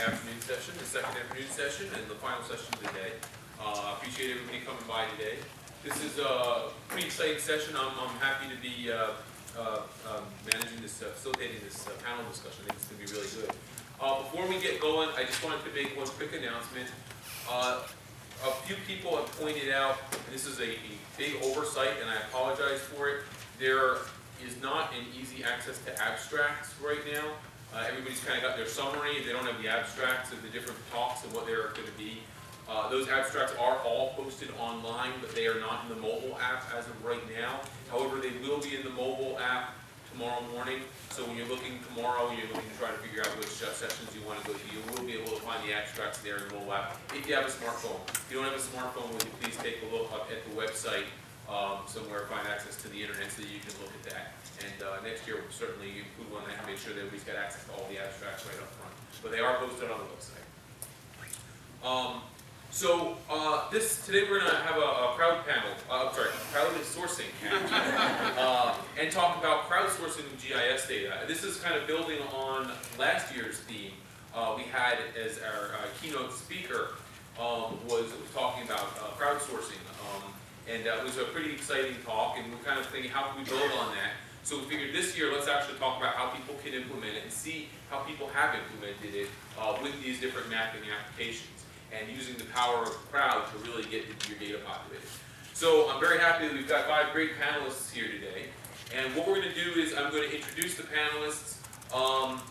afternoon session, the second afternoon session, and the final session of the day. Appreciate everybody coming by today. This is a pretty exciting session. I'm happy to be managing this, facilitating this panel discussion. I think it's going to be really good. Before we get going, I just wanted to make one quick announcement. A few people have pointed out, and this is a big oversight, and I apologize for it. There is not an easy access to abstracts right now. Everybody's kind of got their summary. They don't have the abstracts of the different talks and what they're going to be. Those abstracts are all posted online, but they are not in the mobile app as of right now. However, they will be in the mobile app tomorrow morning. So when you're looking tomorrow, you're looking to try to figure out which sessions you want to go to, you will be able to find the abstracts there in the mobile app if you have a smartphone. If you don't have a smartphone, will you please take a look up at the website somewhere, find access to the internet so that you can look at that. And next year, we'll certainly include one that can make sure that everybody's got access to all the abstracts right up front. But they are posted on the website. Today we're going to have a crowdsourcing panel, and talk about crowdsourcing GIS data. This is kind of building on last year's theme. We had as our keynote speaker was talking about crowdsourcing, and it was a pretty exciting talk, and we're kind of thinking, how can we build on that? So we figured this year, let's actually talk about how people can implement it and see how people have implemented it with these different mapping applications, and using the power of the crowd to really get your data populated. So I'm very happy that we've got 5 great panelists here today. And what we're going to do is I'm going to introduce the panelists. I'll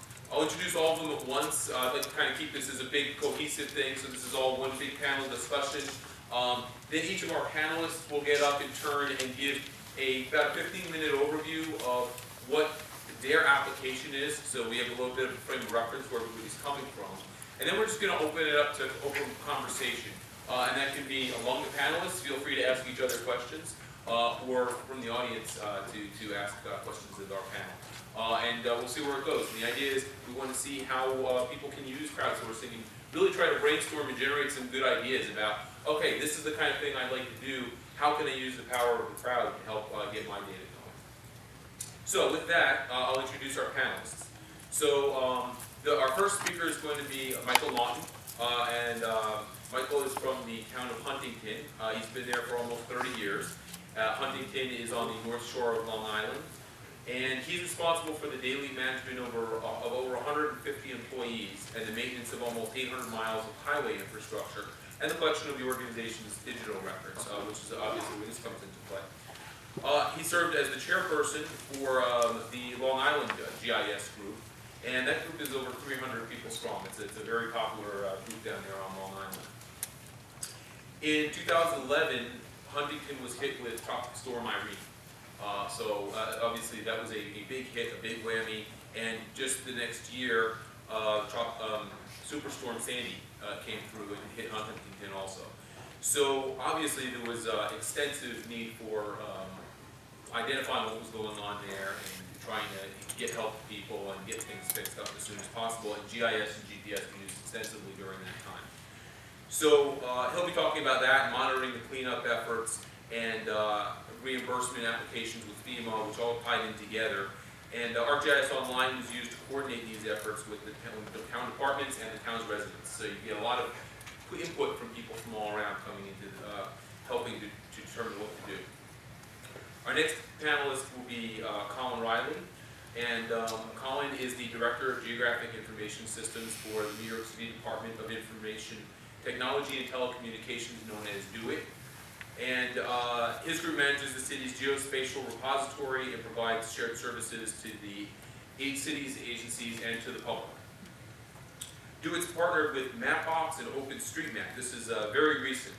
introduce all of them at once. I'd like to kind of keep this as a big cohesive thing, so this is all one big panel discussion. Then each of our panelists will get up in turn and give about a 15-minute overview of what their application is, so we have a little bit of a frame of reference where everybody's coming from. And then we're just going to open it up to open conversation. And that can be among the panelists. Feel free to ask each other questions, or from the audience to ask questions of our panel. And we'll see where it goes. And the idea is we want to see how people can use crowdsourcing and really try to brainstorm and generate some good ideas about, okay, this is the kind of thing I'd like to do. How can I use the power of the crowd to help get my data going? So with that, I'll introduce our panelists. So our first speaker is going to be Michael Lawton, and Michael is from the town of Huntington. He's been there for almost 30 years. Huntington is on the north shore of Long Island, and he's responsible for the daily management of over 150 employees and the maintenance of almost 800 miles of highway infrastructure and the collection of the organization's digital records, which is obviously where this comes into play. He served as the chairperson for the Long Island GIS group, and that group is over 300 people strong. It's a very popular group down there on Long Island. In 2011, Huntington was hit with Tropical Storm Irene. Obviously that was a big hit, a big whammy, and just the next year, Superstorm Sandy came through and hit Huntington also. So obviously there was extensive need for identifying what was going on there and trying to get help to people and get things fixed up as soon as possible, and GIS and GPS were used extensively during that time. So he'll be talking about that, monitoring the cleanup efforts, and reimbursement applications with FEMA, which all tied in together. And ArcGIS Online was used to coordinate these efforts with the town departments and the town's residents. So you get a lot of input from people from all around coming into helping to determine what to do. Our next panelist will be Colin Riley. And Colin is the Director of Geographic Information Systems for the New York City Department of Information Technology and Telecommunications, known as DOITT. And his group manages the city's geospatial repository and provides shared services to the 8 cities, agencies, and to the public. DOITT's partnered with Mapbox and OpenStreetMap. This is very recent.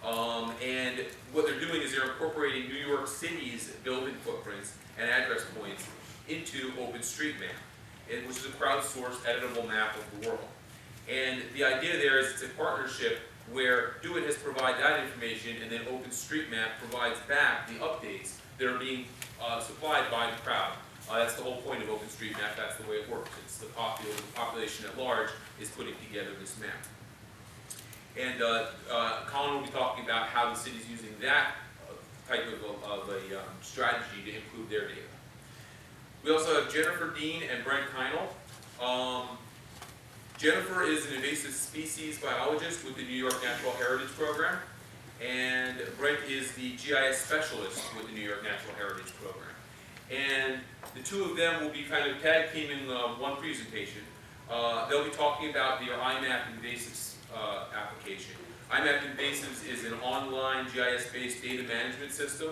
And what they're doing is they're incorporating New York City's building footprints and address points into OpenStreetMap, which is a crowdsourced editable map of the world. And the idea there is it's a partnership where DOITT has provided that information, and then OpenStreetMap provides back the updates that are being supplied by the crowd. That's the whole point of OpenStreetMap. That's the way it works. It's the population at large is putting together this map. And Colin will be talking about how the city's using that type of a strategy to improve their data. We also have Jennifer Dean and Brent Keinel. Jennifer is an invasive species biologist with the New York Natural Heritage Program, and Brent is the GIS specialist with the New York Natural Heritage Program. And the two of them will be kind of tag teaming one presentation. They'll be talking about their iMapInvasives application. iMapInvasives is an online GIS-based data management system.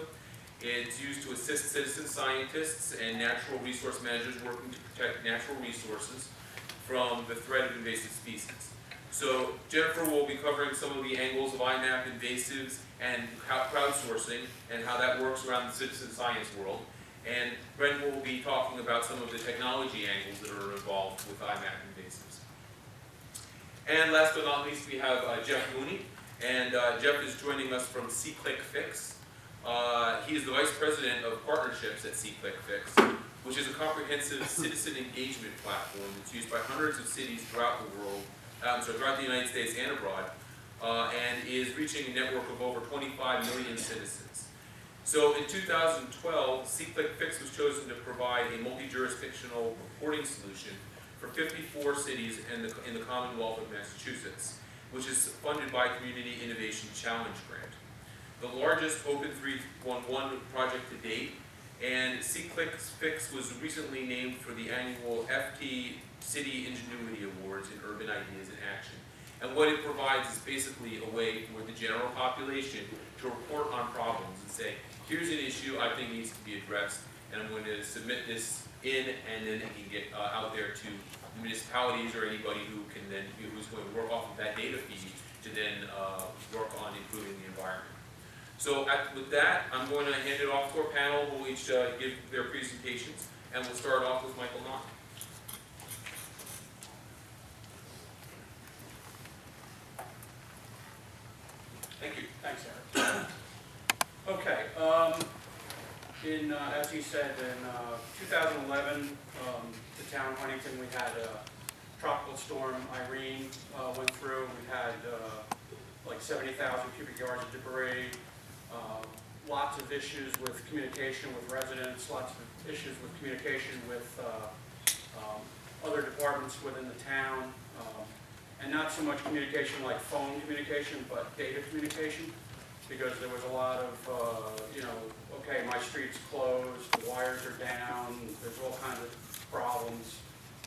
It's used to assist citizen scientists and natural resource managers working to protect natural resources from the threat of invasive species. So Jennifer will be covering some of the angles of iMapInvasives and how crowdsourcing and how that works around the citizen science world. And Brent will be talking about some of the technology angles that are involved with iMapInvasives. And last but not least, we have Jeff Mooney. And Jeff is joining us from SeeClickFix. He is the Vice President of Partnerships at SeeClickFix, which is a comprehensive citizen engagement platform that's used by hundreds of cities throughout the world, throughout the United States and abroad, and is reaching a network of over 25 million citizens. So in 2012, SeeClickFix was chosen to provide a multi-jurisdictional reporting solution for 54 cities in the Commonwealth of Massachusetts, which is funded by Community Innovation Challenge Grant. The largest Open 311 project to date, and SeeClickFix was recently named for the annual FT City Ingenuity Awards in Urban Ideas in Action. And what it provides is basically a way for the general population to report on problems and say, here's an issue I think needs to be addressed, and I'm going to submit this in, and then it can get out there to the municipalities or anybody who can then, who's going to work off of that data feed to then work on improving the environment. So with that, I'm going to hand it off to our panel who will each give their presentations, and we'll start off with Michael Knott. Thank you. Thanks, Eric. Okay, as he said, in 2011, the town of Huntington, we had a tropical storm, Irene, went through. We had like 70,000 cubic yards of debris, lots of issues with communication with residents, lots of issues with communication with other departments within the town, and not so much communication like phone communication, but data communication, because there was a lot of, okay, my street's closed, the wires are down, there's all kinds of problems,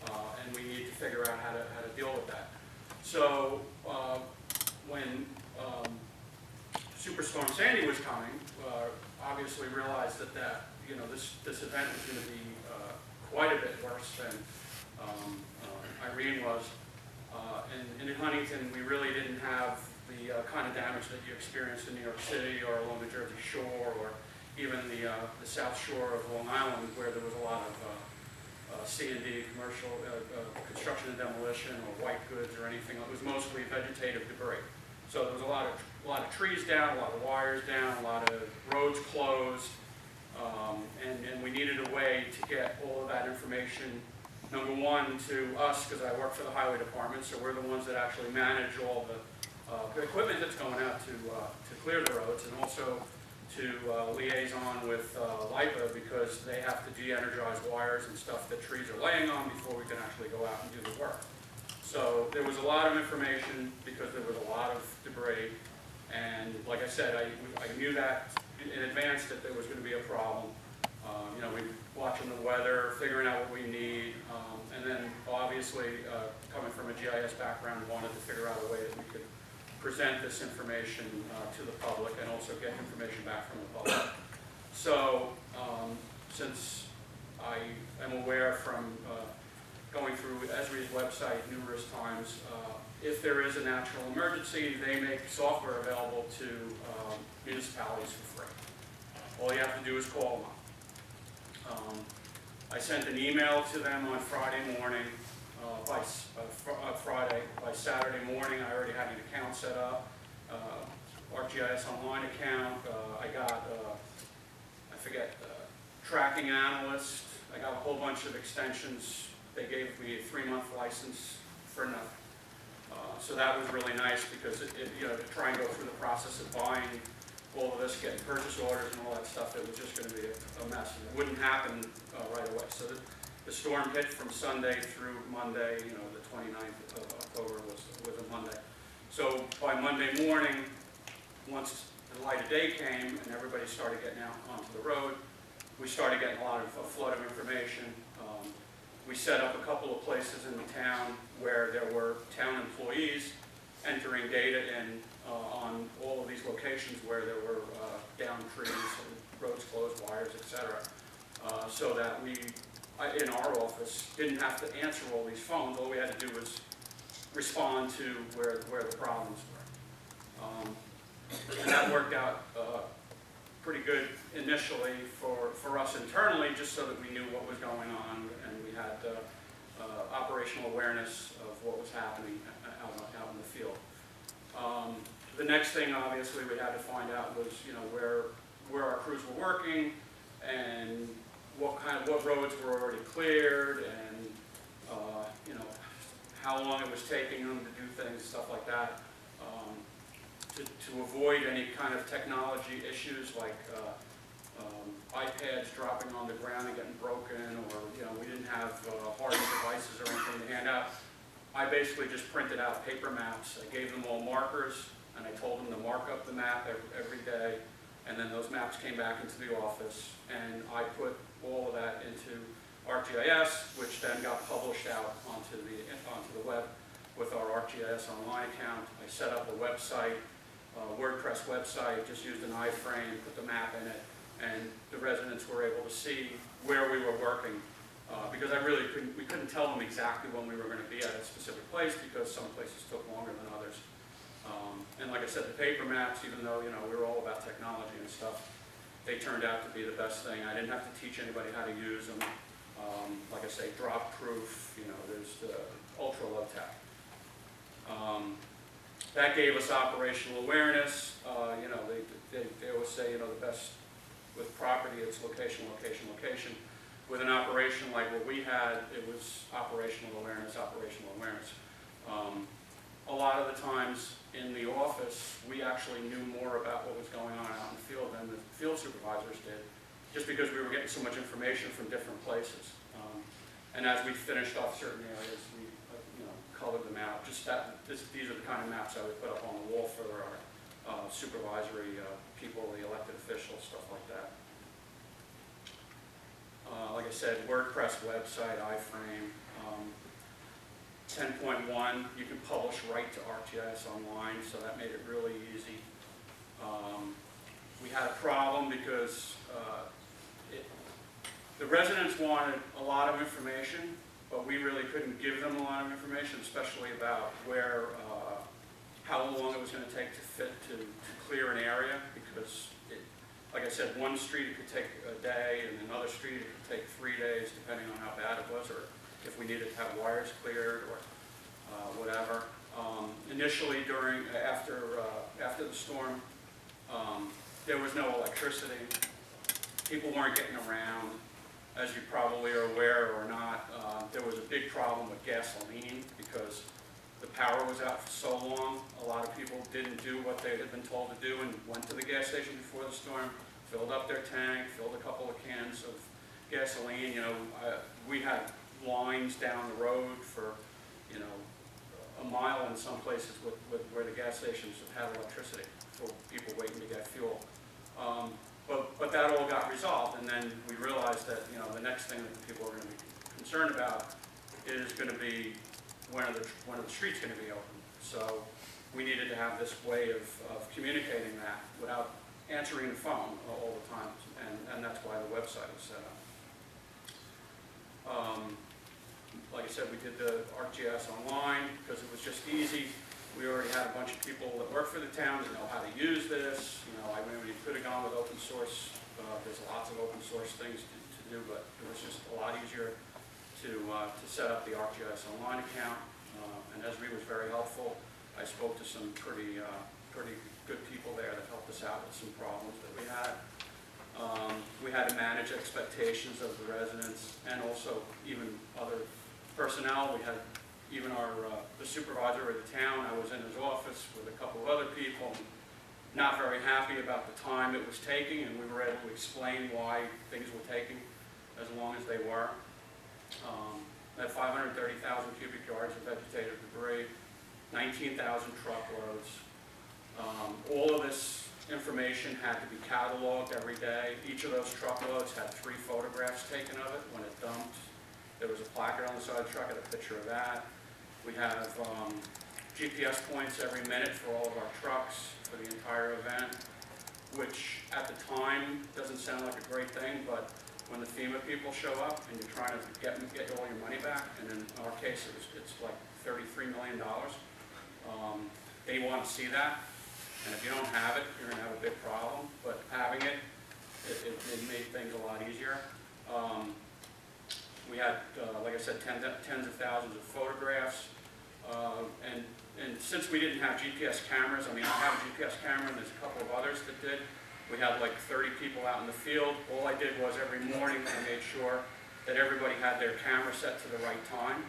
and we need to figure out how to deal with that. So when Superstorm Sandy was coming, obviously realized that this event was going to be quite a bit worse than Irene was. And in Huntington, we really didn't have the kind of damage that you experienced in New York City or along the Jersey Shore or even the South Shore of Long Island, where there was a lot of C&D, commercial construction and demolition, or white goods or anything. It was mostly vegetative debris. So there was a lot of trees down, a lot of wires down, a lot of roads closed, and we needed a way to get all of that information, number one, to us, because I work for the highway department, so we're the ones that actually manage all the equipment that's going out to clear the roads, and also to liaison with LIPA, because they have to de-energize wires and stuff that trees are laying on before we can actually go out and do the work. So there was a lot of information because there was a lot of debris, and like I said, I knew that in advance that there was going to be a problem. We watching the weather, figuring out what we need, and then obviously coming from a GIS background, wanted to figure out a way that we could present this information to the public and also get information back from the public. So since I am aware from going through Esri's website numerous times, if there is a natural emergency, they make software available to municipalities for free. All you have to do is call them up. I sent an email to them on Friday morning, by Saturday morning I already had an account set up, ArcGIS Online account. I got, tracking analyst. I got a whole bunch of extensions. They gave me a 3-month license for nothing. So that was really nice because to try and go through the process of buying all of this, getting purchase orders and all that stuff, it was just going to be a mess. And it wouldn't happen right away. So the storm hit from Sunday through Monday, the 29th October was a Monday. So by Monday morning, once the light of day came and everybody started getting out onto the road, we started getting a lot of a flood of information. We set up a couple of places in the town where there were town employees entering data in on all of these locations where there were down trees and roads closed, wires, etc. So that we, in our office, didn't have to answer all these phones. All we had to do was respond to where the problems were. And that worked out pretty good initially for us internally, just so that we knew what was going on and we had operational awareness of what was happening out in the field. The next thing, obviously, we had to find out was, where our crews were working and what roads were already cleared, and how long it was taking them to do things, stuff like that. To avoid any kind of technology issues like iPads dropping on the ground and getting broken, or we didn't have hardened devices or anything to hand out. I basically just printed out paper maps. I gave them all markers, and I told them to mark up the map every day, and then those maps came back into the office, and I put all of that into ArcGIS, which then got published out onto the web with our ArcGIS Online account. I set up a website, WordPress website, just used an iframe, put the map in it, and the residents were able to see where we were working. Because we couldn't tell them exactly when we were going to be at a specific place, because some places took longer than others. And like I said, the paper maps, even though we were all about technology and stuff, they turned out to be the best thing. I didn't have to teach anybody how to use them. Like I say, drop proof. There's the ultra low tech. That gave us operational awareness. They always say the best with property, it's location, location, location. With an operation like what we had, it was operational awareness, operational awareness. A lot of the times in the office, we actually knew more about what was going on out in the field than the field supervisors did, just because we were getting so much information from different places. And as we finished off certain areas, we colored them out. These are the kind of maps I would put up on the wall for our supervisory people, the elected officials, stuff like that. Like I said, WordPress website, iframe. 10.1, you can publish right to ArcGIS Online, so that made it really easy. We had a problem because the residents wanted a lot of information, but we really couldn't give them a lot of information, especially about how long it was going to take to clear an area, because like I said, one street it could take a day, and another street it could take 3 days, depending on how bad it was, or if we needed to have wires cleared, or whatever. Initially, after the storm, there was no electricity. People weren't getting around, as you probably are aware or not. There was a big problem with gasoline because the power was out for so long. A lot of people didn't do what they had been told to do and went to the gas station before the storm, filled up their tank, filled a couple of cans of gasoline. We had lines down the road for, a mile in some places where the gas stations had electricity for people waiting to get fuel. But that all got resolved, and then we realized that the next thing that people are going to be concerned about is going to be when are the streets going to be open. So we needed to have this way of communicating that without answering the phone all the time, and that's why the website was set up. Like I said, we did the ArcGIS Online because it was just easy. We already had a bunch of people that work for the town that know how to use this. I mean, we could have gone with open source. There's lots of open source things to do, but it was just a lot easier to set up the ArcGIS Online account. And Esri was very helpful. I spoke to some pretty good people there that helped us out with some problems that we had. We had to manage expectations of the residents and also even other personnel. We had even the supervisor of the town. I was in his office with a couple of other people, not very happy about the time it was taking, and we were able to explain why things were taking as long as they were. That 530,000 cubic yards of vegetative debris, 19,000 truckloads. All of this information had to be cataloged every day. Each of those truckloads had 3 photographs taken of it when it dumped. There was a placard on the side of the truck, I had a picture of that. We have GPS points every minute for all of our trucks for the entire event, which at the time doesn't sound like a great thing, but when the FEMA people show up and you're trying to get all your money back, and in our case it's like $33 million, they want to see that. And if you don't have it, you're going to have a big problem. But having it made things a lot easier. We had, like I said, tens of thousands of photographs. And since we didn't have GPS cameras, I mean, I have a GPS camera and there's a couple of others that did. We had like 30 people out in the field. All I did was every morning I made sure that everybody had their camera set to the right time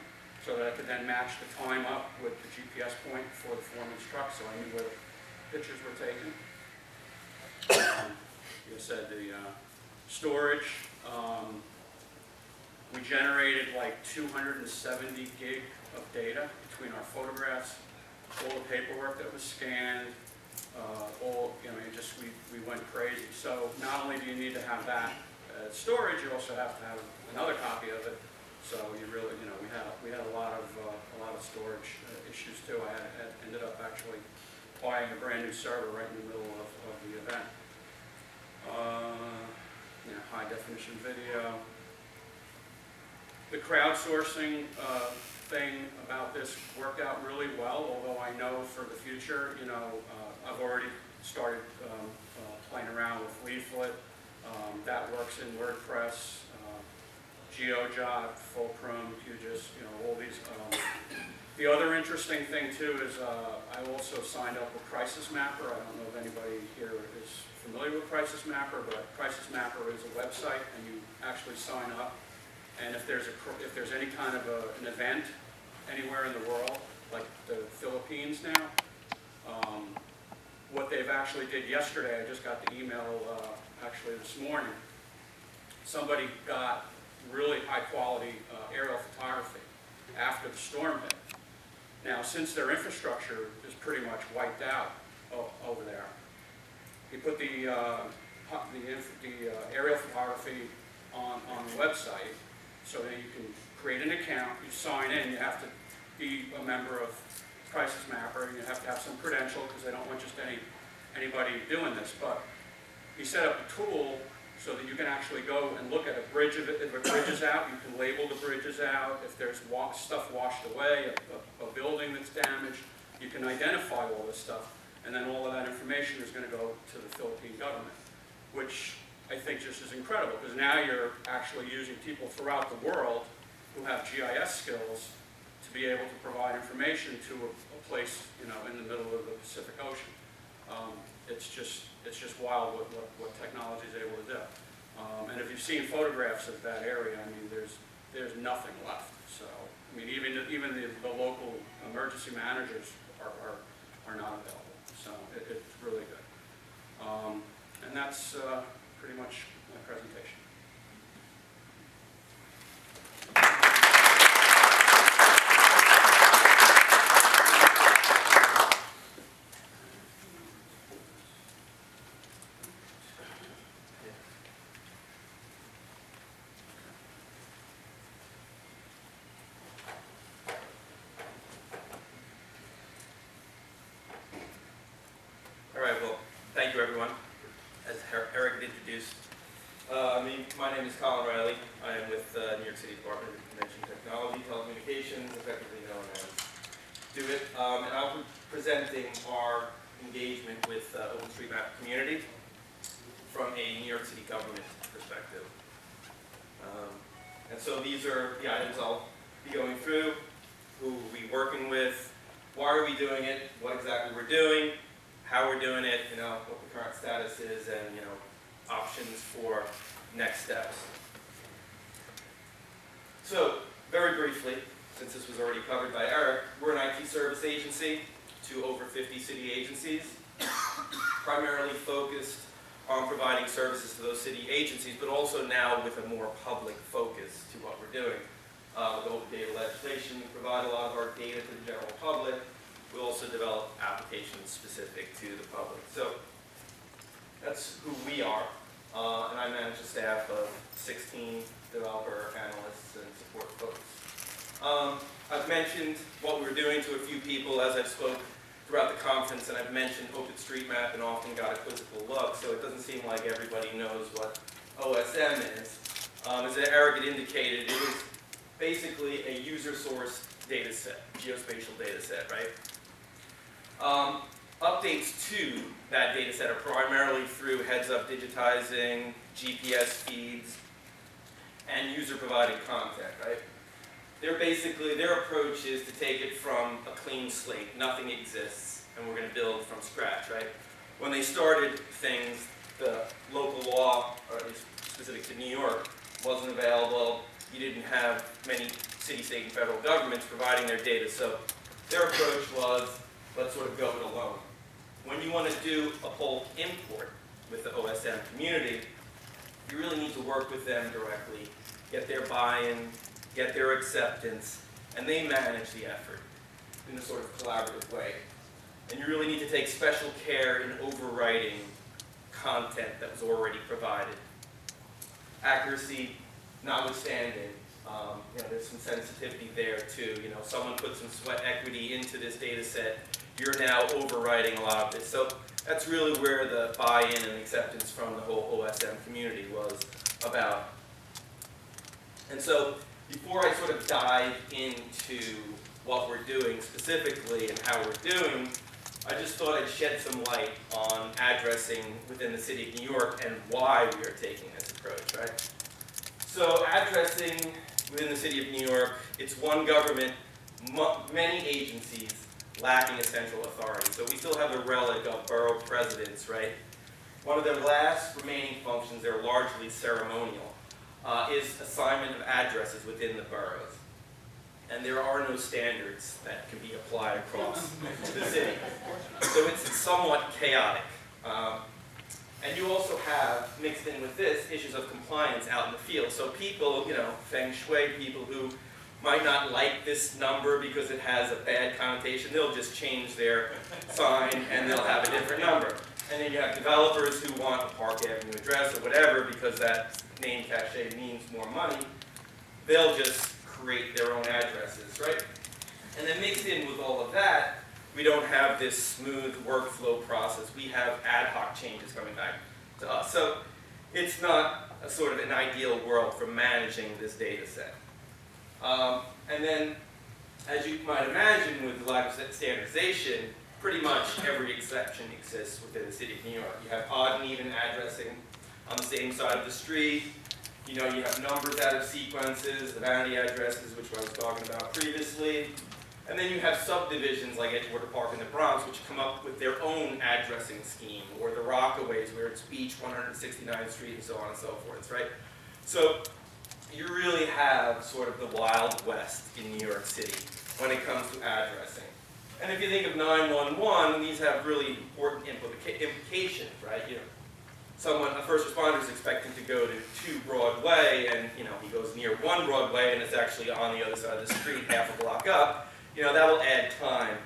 so that I could then match the time up with the GPS point for the foreman's truck so I knew where the pictures were taken. You said the storage. We generated like 270 gig of data between our photographs, all the paperwork that was scanned, we went crazy. So not only do you need to have that storage, you also have to have another copy of it. So you really, we had a lot of storage issues too. I ended up actually buying a brand new server right in the middle of the event. High definition video. The crowdsourcing thing about this worked out really well, although I know for the future, I've already started playing around with Leaflet. That works in WordPress, GeoJot, Fulcrum, QGIS, all these. The other interesting thing too is I also signed up with Crisis Mapper. I don't know if anybody here is familiar with Crisis Mapper, but Crisis Mapper is a website and you actually sign up. And if there's any kind of an event anywhere in the world, like the Philippines now, what they've actually did yesterday, I just got the email actually this morning, somebody got really high quality aerial photography after the storm hit. Now, since their infrastructure is pretty much wiped out over there, he put the aerial photography on the website so that you can create an account, you sign in, you have to be a member of Crisis Mapper, and you have to have some credential because they don't want just anybody doing this. But he set up a tool so that you can actually go and look at a bridge. If a bridge is out, you can label the bridges out. If there's stuff washed away, a building that's damaged, you can identify all this stuff. And then all of that information is going to go to the Philippine government, which I think just is incredible, because now you're actually using people throughout the world who have GIS skills to be able to provide information to a place, in the middle of the Pacific Ocean. It's just wild what technology is able to do. And if you've seen photographs of that area, I mean, there's nothing left. So, I mean, even the local emergency managers are not available. So it's really good. And that's pretty much my presentation. Thank you, everyone. As Eric introduced, my name is Colin Riley. I am with New York City Department of Information Technology, Telecommunications, effectively known as DOITT. And I'll be presenting our engagement with OpenStreetMap community from a New York City government perspective. And so these are the items I'll be going through. Who we'll be working with, why are we doing it, what exactly we're doing, how we're doing it, what the current status is, and options for next steps. So, very briefly, since this was already covered by Eric, we're an IT service agency to over 50 city agencies, primarily focused on providing services to those city agencies, but also now with a more public focus to what we're doing. With open data legislation, we provide a lot of our data to the general public. We applications specific to the public. So that's who we are, and I manage a staff of 16 developer, analysts, and support folks. I've mentioned what we're doing to a few people as I've spoke throughout the conference, and I've mentioned OpenStreetMap and often got a quizzical look, so it doesn't seem like everybody knows what OSM is. As Eric had indicated, it is basically a user-sourced data set, geospatial data set, right? Updates to that data set are primarily through heads-up digitizing, GPS feeds, and user-provided content, right? Their approach is to take it from a clean slate, nothing exists, and we're going to build from scratch, right? When they started things, the local law, or at least specific to New York, wasn't available. You didn't have many city, state, and federal governments providing their data, so their approach was, let's sort of go it alone. When you want to do a bulk import with the OSM community, you really need to work with them directly, get their buy-in, get their acceptance, and they manage the effort in a sort of collaborative way. And you really need to take special care in overwriting content that was already provided. Accuracy notwithstanding, there's some sensitivity there too. Someone put some sweat equity into this data set, you're now overwriting a lot of this. So that's really where the buy-in and acceptance from the whole OSM community was about. And so before I sort of dive into what we're doing specifically and how we're doing, I just thought I'd shed some light on addressing within the city of New York and why we are taking this approach, right? So addressing within the city of New York, it's one government, many agencies lacking a central authority. So we still have the relic of borough presidents, right? One of their last remaining functions, they're largely ceremonial, is assignment of addresses within the boroughs. And there are no standards that can be applied across the city. So it's somewhat chaotic. And you also have, mixed in with this, issues of compliance out in the field. So people, feng shui people who might not like this number because it has a bad connotation, they'll just change their sign and they'll have a different number. And then you have developers who want a Park Avenue address or whatever because that name cachet means more money. They'll just create their own addresses, right? And then mixed in with all of that, we don't have this smooth workflow process. We have ad hoc changes coming back to us. So it's not a sort of an ideal world for managing this data set. And then, as you might imagine, with the lack of standardization, pretty much every exception exists within the city of New York. You have odd and even addressing on the same side of the street. You have numbers out of sequences, the vanity addresses, which I was talking about previously. And then you have subdivisions like Edgewater Park in the Bronx, which come up with their own addressing scheme, or the Rockaways, where it's Beach, 169th Street, and so on and so forth, right? So you really have sort of the Wild West in New York City when it comes to addressing. And if you think of 911, these have really important implications, right? A first responder is expecting to go to 2 Broadway, and he goes near 1 Broadway, and it's actually on the other side of the street, half a block up. That'll add time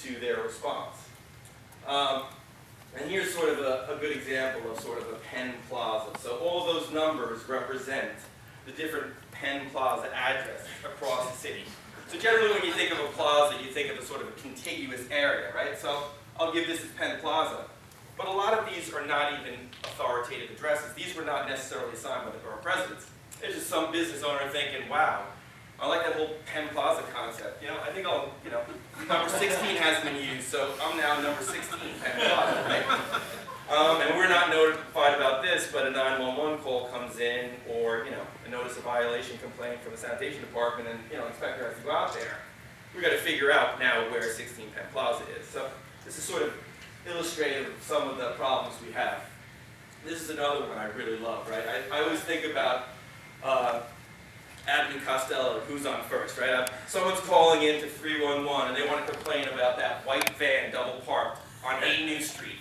to their response. And here's sort of a good example of sort of a Penn Plaza. So all those numbers represent the different Penn Plaza addresses across the city. So generally when you think of a plaza, you think of a sort of a contiguous area, right? So I'll give this as Penn Plaza. But a lot of these are not even authoritative addresses. These were not necessarily assigned by the borough presidents. It's just some business owner thinking, wow, I like that whole Penn Plaza concept. I think number 16 hasn't been used, so I'm now number 16 Penn Plaza, right? And we're not notified about this, but a 911 call comes in, or a notice of violation complaint from the sanitation department, and inspector has to go out there. We've got to figure out now where 16 Penn Plaza is. So this is sort of illustrative of some of the problems we have. This is another one I really love, right? I always think about Abbott and Costello, who's on first, right? Someone's calling in to 311 and they want to complain about that white van double parked on 8 New Street.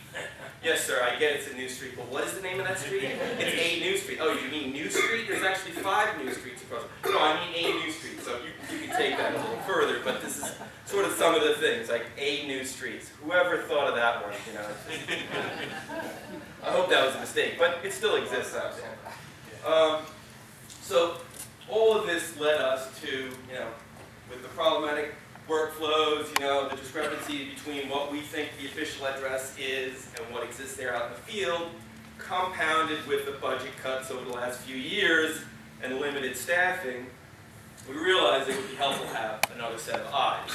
Yes, sir, I get it's a New Street, but what is the name of that street? It's 8 New Street. Oh, you mean New Street? There's actually 5 New Streets across. No, I mean 8 New Street. So you can take that a little further, but this is sort of some of the things, like 8 New Street. streets. Whoever thought of that one, you know? I hope that was a mistake, but it still exists out there. So all of this led us to, you know, with the problematic workflows, you know, the discrepancy between what we think the official address is and what exists there out in the field, compounded with the budget cuts over the last few years and limited staffing, we realized it would be helpful to have another set of eyes.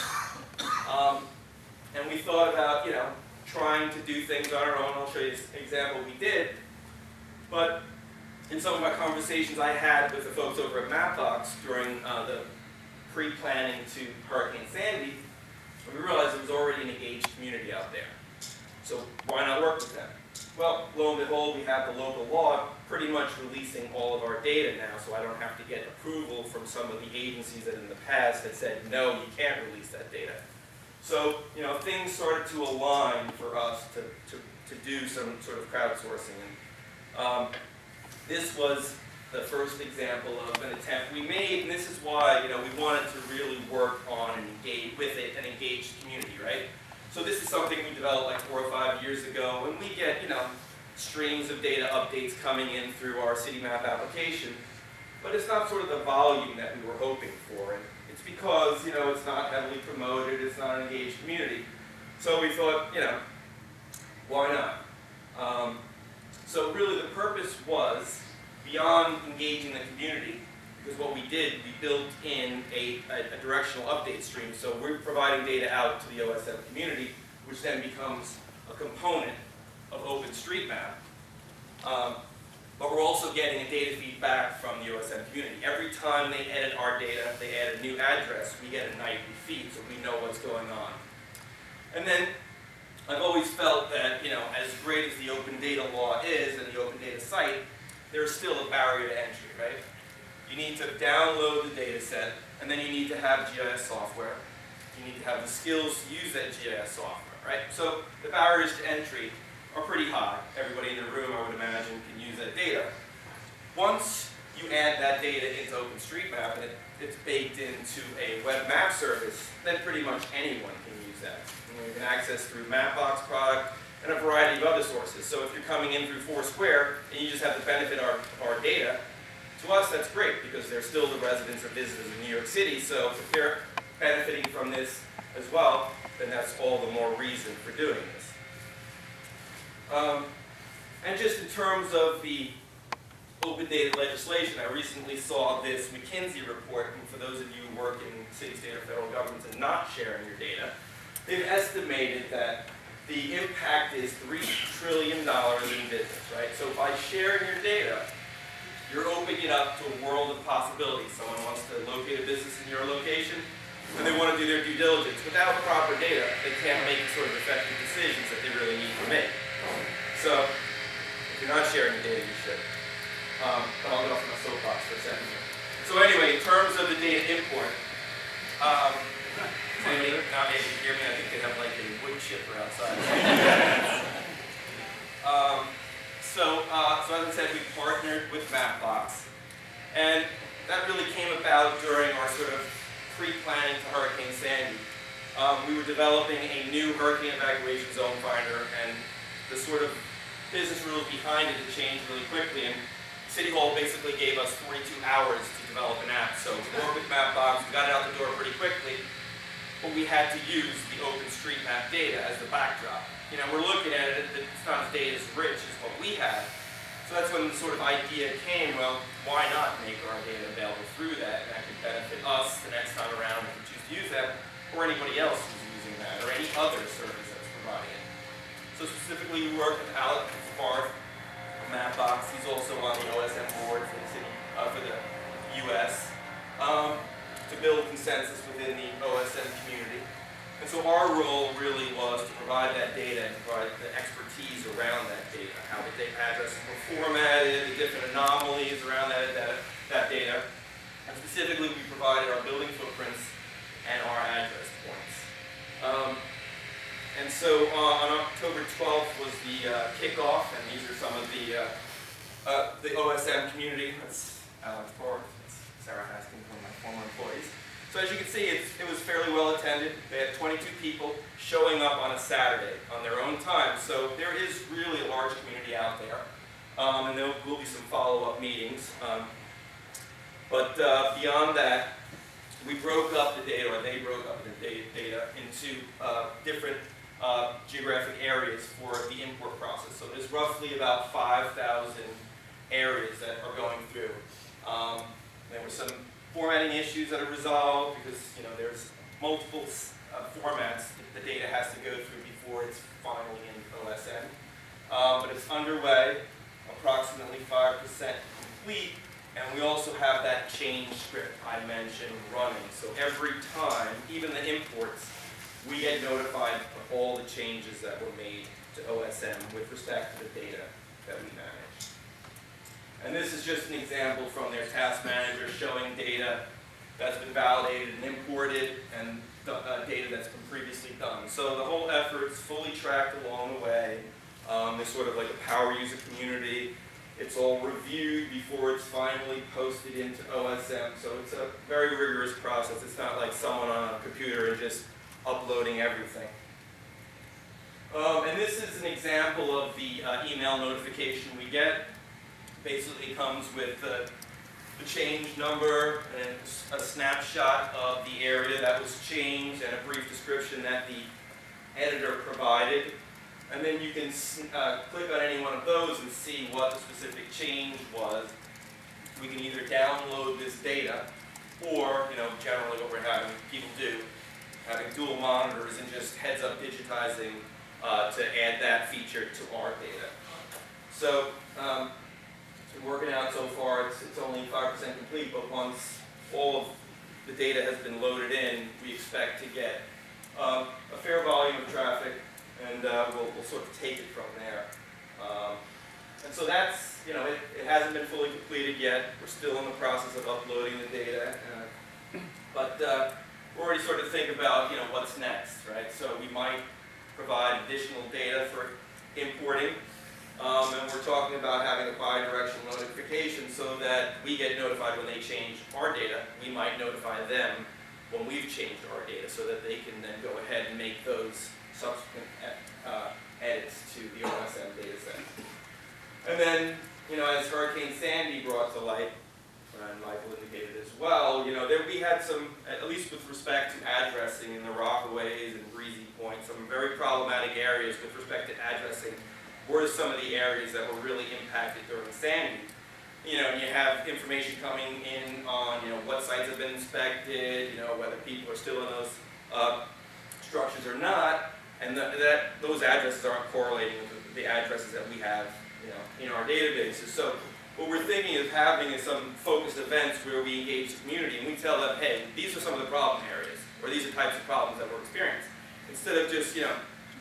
And we thought about, you know, trying to do things on our own. I'll show you an example we did. But in some of my conversations I had with the folks over at Mapbox during the pre-planning to Hurricane Sandy, we realized there was already an engaged community out there. So why not work with them? Well, lo and behold, we have the local law pretty much releasing all of our data now, so I don't have to get approval from some of the agencies that in the past had said, no, you can't release that data. So, you know, things started to align for us to do some sort of crowdsourcing. And, this was the first example of an attempt we made, and this is why, you know, we wanted to really work on and engage with an engaged community, right? So this is something we developed like 4 or 5 years ago, and we get, you know, streams of data updates coming in through our CityMap application, but it's not sort of the volume that we were hoping for, and it's because, you know, it's not heavily promoted, it's not an engaged community. So we thought, you know, why not? So really the purpose was, beyond engaging the community, because what we did, we built in a directional update stream. So we're providing data out to the OSM community, which then becomes a component of OpenStreetMap. But we're also getting a data feed back from the OSM community. Every time they edit our data, they add a new address, we get a nightly feed, so we know what's going on. And then I've always felt that, you know, as great as the open data law is and the open data site, there's still a barrier to entry, right? You need to download the data set, and then you need to have GIS software. You need to have the skills to use that GIS software, right? So the barriers to entry are pretty high. Everybody in the room, I would imagine, can use that data. Once you add that data into OpenStreetMap and it's baked into a web map service, then pretty much anyone can use that. You can access through Mapbox product and a variety of other sources. So if you're coming in through Foursquare and you just have to benefit our data, to us that's great because they're still the residents or visitors in New York City. So if they're benefiting from this as well, then that's all the more reason for doing this. And just in terms of the open data legislation, I recently saw this McKinsey report, and for those of you who work in city, state, or federal governments and not sharing your data, they've estimated that the impact is $3 trillion in business, right? So by sharing your data, you're opening it up to a world of possibilities. Someone wants to locate a business in your location, and they want to do their due diligence. Without proper data, they can't make sort of effective decisions that they really need to make. So if you're not sharing your data, you should. But I'll get off my soapbox for a second here. So anyway, in terms of the data import, not able to hear me, I think they have like a wood chipper outside. So as I said, we partnered with Mapbox, and that really came about during our sort of pre-planning for Hurricane Sandy. We were developing a new hurricane evacuation zone finder, and the sort of business rules behind it had changed really quickly, and City Hall basically gave us 42 hours to develop an app. So we worked with Mapbox, we got it out the door pretty quickly, but we had to use the OpenStreetMap data as the backdrop. You know, we're looking at it, it's not as data as rich as what we had. So that's when the sort of idea came, well, why not make our data available through that, and that could benefit us the next time around if we choose to use that, or anybody else who's using that, or any other service that's providing it. So specifically, we work with Alec Farth, Mapbox. He's also on the OSM board for the city, for the U.S. To build consensus within the OSM community. And so our role really was to provide that data and provide the expertise around that data, how the data addresses were formatted, the different anomalies around that data. And specifically, we provided our building footprints and our address points. And so on October 12th was the kickoff, and these are some of the OSM community. That's Alex Farth, that's Sarah Haskins, one of my former employees. So So as you can see, it was fairly well attended. They had 22 people showing up on a Saturday on their own time. So there is really a large community out there. And there will be some follow-up meetings. But beyond that, we broke up the data, or they broke up the data into different geographic areas for the import process. So there's roughly about 5,000 areas that are going through. There were some formatting issues that are resolved because there's multiple formats the data has to go through before it's finally in OSM. But it's underway, approximately 5% complete, and we also have that change script I mentioned running. So every time, even the imports, we get notified of all the changes that were made to OSM with respect to the data that we manage. And this is just an example from their task manager showing data that's been validated and imported and data that's been previously done. So the whole effort's fully tracked along the way. There's sort of like a power user community. It's all reviewed before it's finally posted into OSM. So it's a very rigorous process. It's not like someone on a computer and just uploading everything. And this is an example of the email notification we get. Basically comes with the change number and a snapshot of the area that was changed and a brief description that the editor provided. And then you can click on any one of those and see what the specific change was. We can either download this data or, generally what we're having people do, having dual monitors and just heads-up digitizing to add that feature to our data. So it's been working out so far. It's only 5% complete, but once all of the data has been loaded in, we expect to get a fair volume of traffic, and we'll sort of take it from there. And so that's, it hasn't been fully completed yet. We're still in the process of uploading the data. But we're already sort of thinking about, what's next, right? So we might provide additional data for importing. And we're talking about having a bi-directional notification so that we get notified when they change our data. We might notify them when we've changed our data so that they can then go ahead and make those subsequent edits to the OSM data set. And then, as Hurricane Sandy brought to light, and Michael indicated as well, we had some, at least with respect to addressing in the Rockaways and Breezy Point, some very problematic areas with respect to addressing were some of the areas that were really impacted during Sandy. You have information coming in on, what sites have been inspected, whether people are still in those structures or not, and those addresses aren't correlating with the addresses that we have, in our databases. So what we're thinking is having some focused events where we engage the community and we tell them, hey, these are some of the problem areas, or these are types of problems that we're experiencing. Instead of just,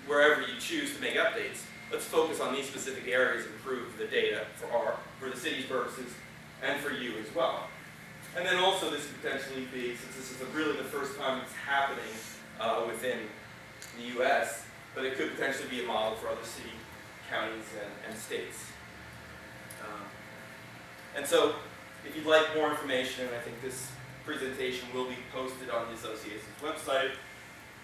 wherever you choose to make updates, let's focus on these specific areas and improve the data for the city's purposes and for you as well. And then also this could potentially be, since this is really the first time it's happening within the US, but it could potentially be a model for other city, counties, and states. And so, if you'd like more information, and I think this presentation will be posted on the association's website,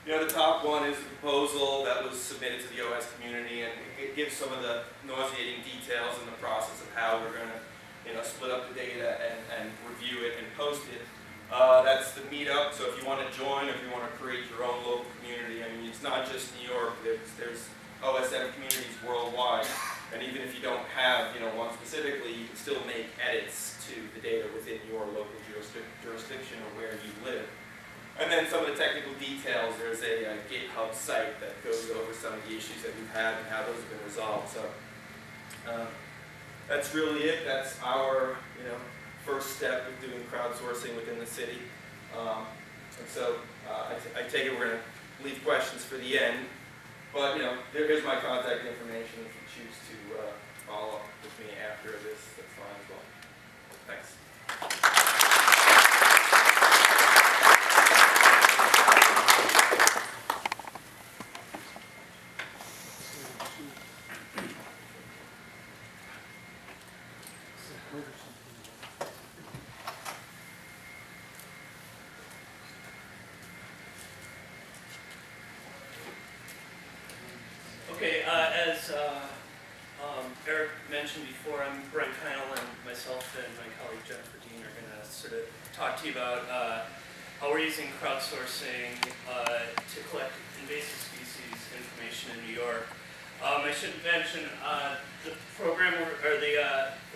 the top one is a proposal that was submitted to the OS community, and it gives some of the nauseating details in the process of how we're going to, split up the data and review it and post it. That's the meetup. So if you want to join, if you want to create your own local community, it's not just New York. There's OSM communities worldwide, and even if you don't have, one specifically, you can still make edits to the data within your local jurisdiction or where you live. And then some of the technical details, there's a GitHub site that goes over some of the issues that we've had and how those have been resolved. So that's really it. That's our first step with doing crowdsourcing within the city. And so I take it we're going to leave questions for the end. But here's my contact information if you choose to follow up with me after this. That's fine as well. Thanks. Okay, as Eric mentioned before, I'm Brent Kyle, and myself and my colleague Jennifer Dean are going to sort of talk to you about how we're using crowdsourcing to collect invasive species information in New York. I should mention the program or the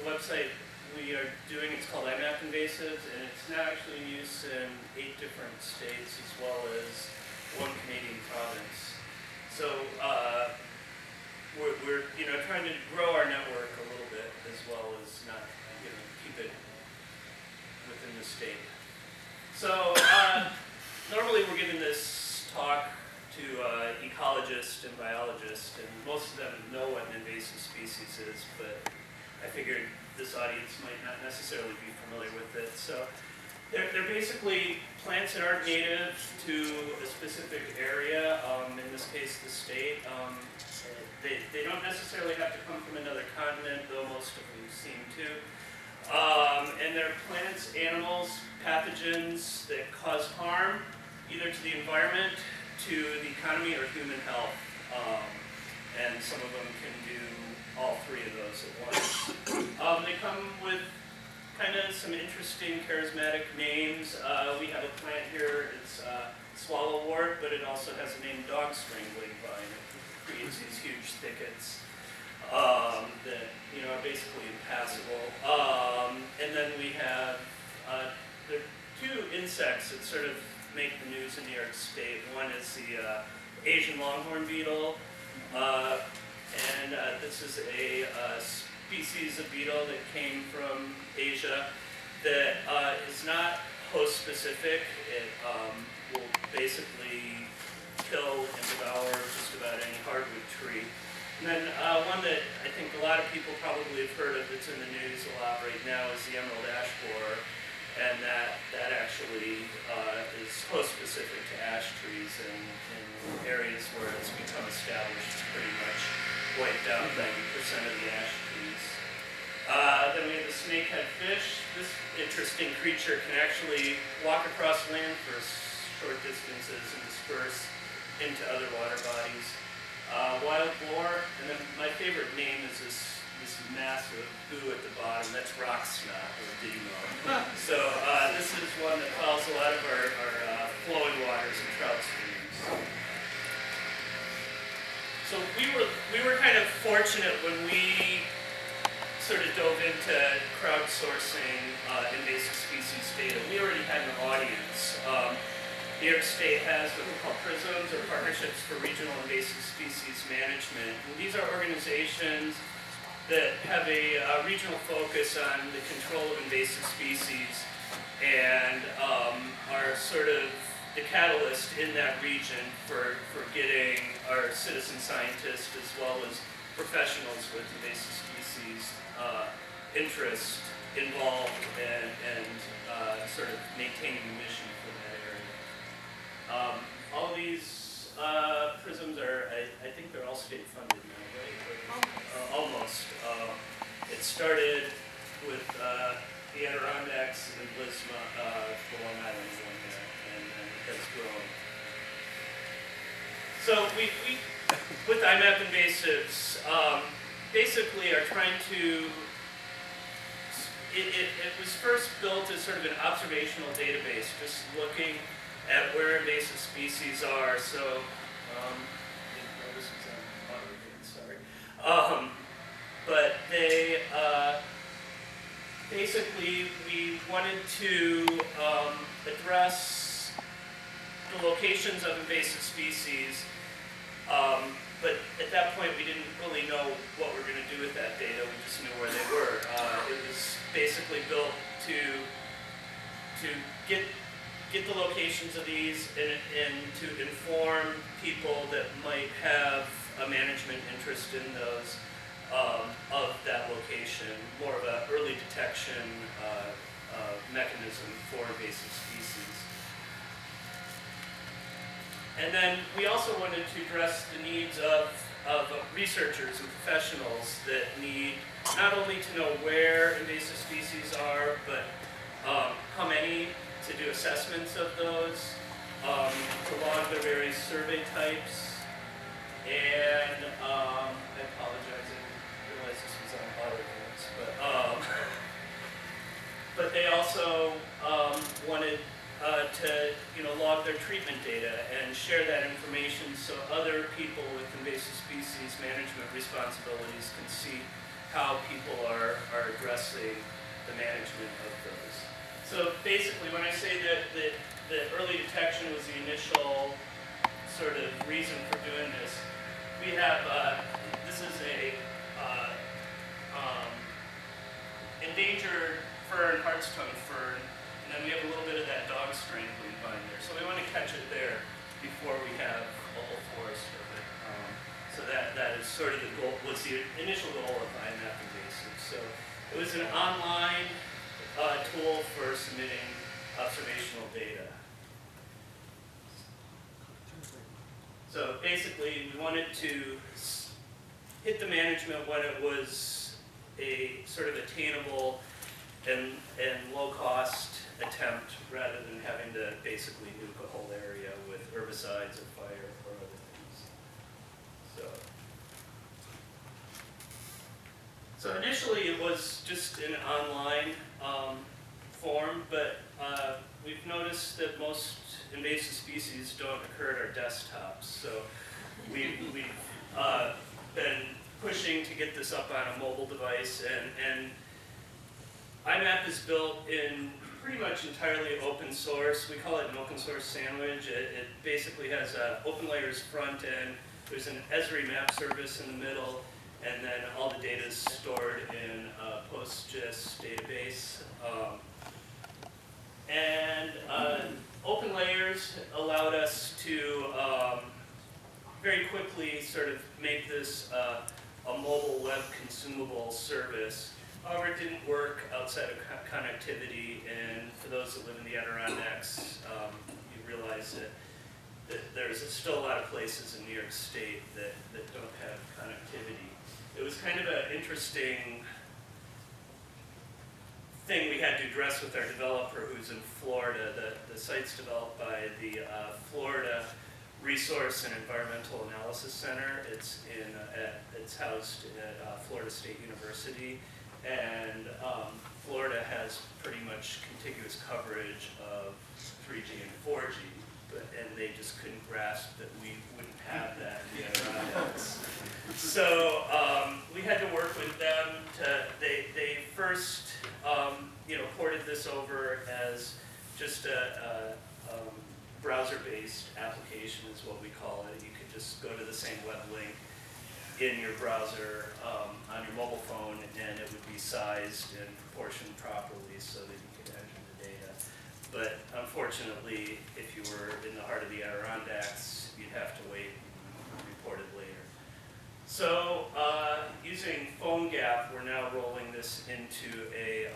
website we are doing, it's called iMapInvasives, and it's now actually in use in 8 different states as well as 1 Canadian province. So we're trying to grow our network a little bit as well as not keep it within the state. So normally we're giving this talk to ecologists and biologists, and most of them know what an invasive species is, but I figured this audience might not necessarily be familiar with it. So they're basically plants that aren't native to a specific area, in this case the state. They don't necessarily have to come from another continent, though most of them seem to. And they're plants, animals, pathogens that cause harm either to the environment, to the economy, or human health. And some of them can do all 3 of those at once. They come with kind of some interesting charismatic names. We have a plant here, it's swallowwort, but it also has the name dog strangling vine. It creates these huge thickets that are basically impassable. And then we have there are 2 insects that sort of make the news in New York State. One is the Asian longhorn beetle, and this is a species of beetle that came from Asia that is not host specific. It will basically kill and devour just about any hardwood tree. And then one that I think a lot of people probably have heard of that's in the news a lot right now is the emerald ash borer, and that actually is host specific to ash trees, and in areas where it's become established, it's pretty much wiped out 90% of the ash trees. Then we have the snakehead fish. This interesting creature can actually walk across land for short distances and disperse into other water bodies. Wild boar, and then my favorite name is this massive goo at the bottom. That's rock snot, or demo. So this is one that follows a lot of our flowing waters and trout streams. So we were kind of fortunate when we sort of dove into crowdsourcing invasive species data. We already had an audience. New York State has what we call PRISMs, or Partnerships for Regional Invasive Species Management. And these are organizations that have a regional focus on the control of invasive species and are sort of the catalyst in that region for getting our citizen scientists as well as professionals with invasive species interest involved and sort of maintaining the mission for that area. All these PRISMs are, I think they're all state funded now, right? Almost. It started with the Adirondacks and Lisma, the Long Island one there, and it has grown. So we with iMapInvasives, basically are trying to, it was first built as sort of an observational database, just looking at where invasive species are. So, this is sorry. But they, basically, we wanted to address the locations of invasive species, but at that point we didn't really know what we were going to do with that data. We just knew where they were. It was basically built to get the locations of these and to inform people that might have a management interest in those of that location, more of an early detection mechanism for invasive species. And then we also wanted to address the needs of researchers and professionals that need not only to know where invasive species are, but how many, to do assessments of those, to log the various survey types, and people with invasive species management responsibilities can see how people are addressing the management of those. So basically, when I say that early detection was the initial sort of reason for doing this, we have, this is a endangered fern, hartstongue fern, and then we have a little bit of that dog strangling vine there. So we want to catch it there before we have a whole forest of it. So that is sort of the goal, was the initial goal of iMapInvasives. So it was an online tool for submitting observational data. So basically, we wanted to hit the management when it was a sort of attainable and low-cost attempt, rather than having to basically nuke a whole area with herbicides or fire or other things. So initially, it was just an online form, but we've noticed that most invasive species don't occur at our desktops. So we've been pushing to get this up on a mobile device, and iMap is built in pretty much entirely open source. We call it an open source sandwich. It basically has an OpenLayers front end. There's an Esri map service in the middle, and then all the data is stored in a PostGIS database. OpenLayers allowed us to very quickly sort of make this a mobile web consumable service. However, it didn't work outside of connectivity, and for those that live in the Adirondacks, you realize that there's still a lot of places in New York State that don't have connectivity. It was kind of an interesting thing we had to address with our developer, who's in Florida. The site's developed by the Florida Resource and Environmental Analysis Center. It's housed at Florida State University, and Florida has pretty much contiguous coverage of 3G and 4G, and they just couldn't grasp that we wouldn't have that in the Adirondacks. So we had to work with them they first ported this over as just a browser-based application is what we call it. You could just go to the same web link in your browser on your mobile phone, and it would be sized and proportioned properly so that you could enter the data. But unfortunately, if you were in the heart of the Adirondacks, you'd have to wait and report it later. So using PhoneGap, we're now rolling this into a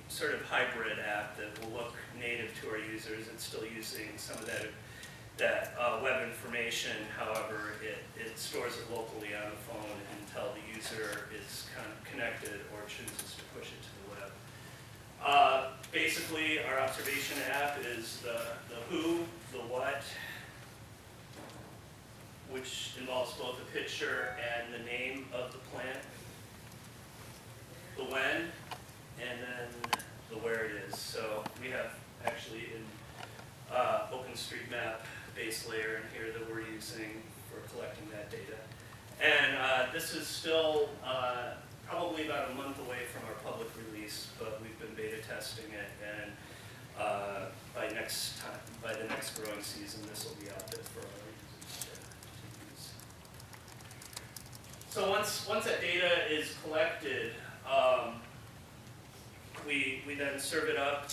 sort of hybrid app that will look native to our users. It's still using some of that web information. However, it stores it locally on the phone until the user is connected or chooses to push it to the web. Basically, our observation app is the who, the what, which involves both a picture and the name of the plant, the when, and then the where it is. So we have actually in OpenStreetMap base layer in here that we're using for collecting that data. And this is still probably about a month away from our public release, but we've been beta testing it, and by the next growing season, this will be out there for our users to use. So once that data is collected, we then serve it up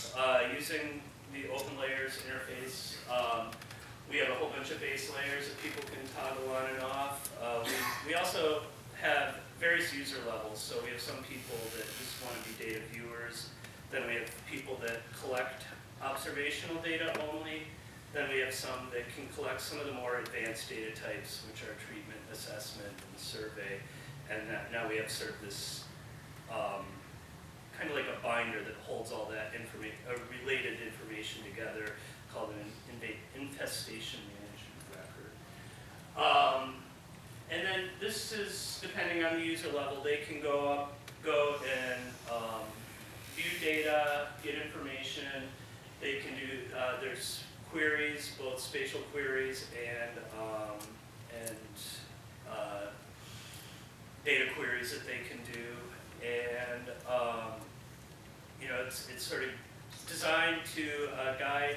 using the OpenLayers interface. We have a whole bunch of base layers that people can toggle on and off. We also have various user levels. So we have some people that just want to be data viewers. Then we have people that collect observational data only. Then we have some that can collect some of the more advanced data types, which are treatment, assessment, and survey. And now we have sort of this kind of like a binder that holds all that related information together, called an infestation management record. And then this is, depending on the user level, they can go and view data, get information. They can do, there's queries, both spatial queries and data queries that they can do, and it's sort of designed to guide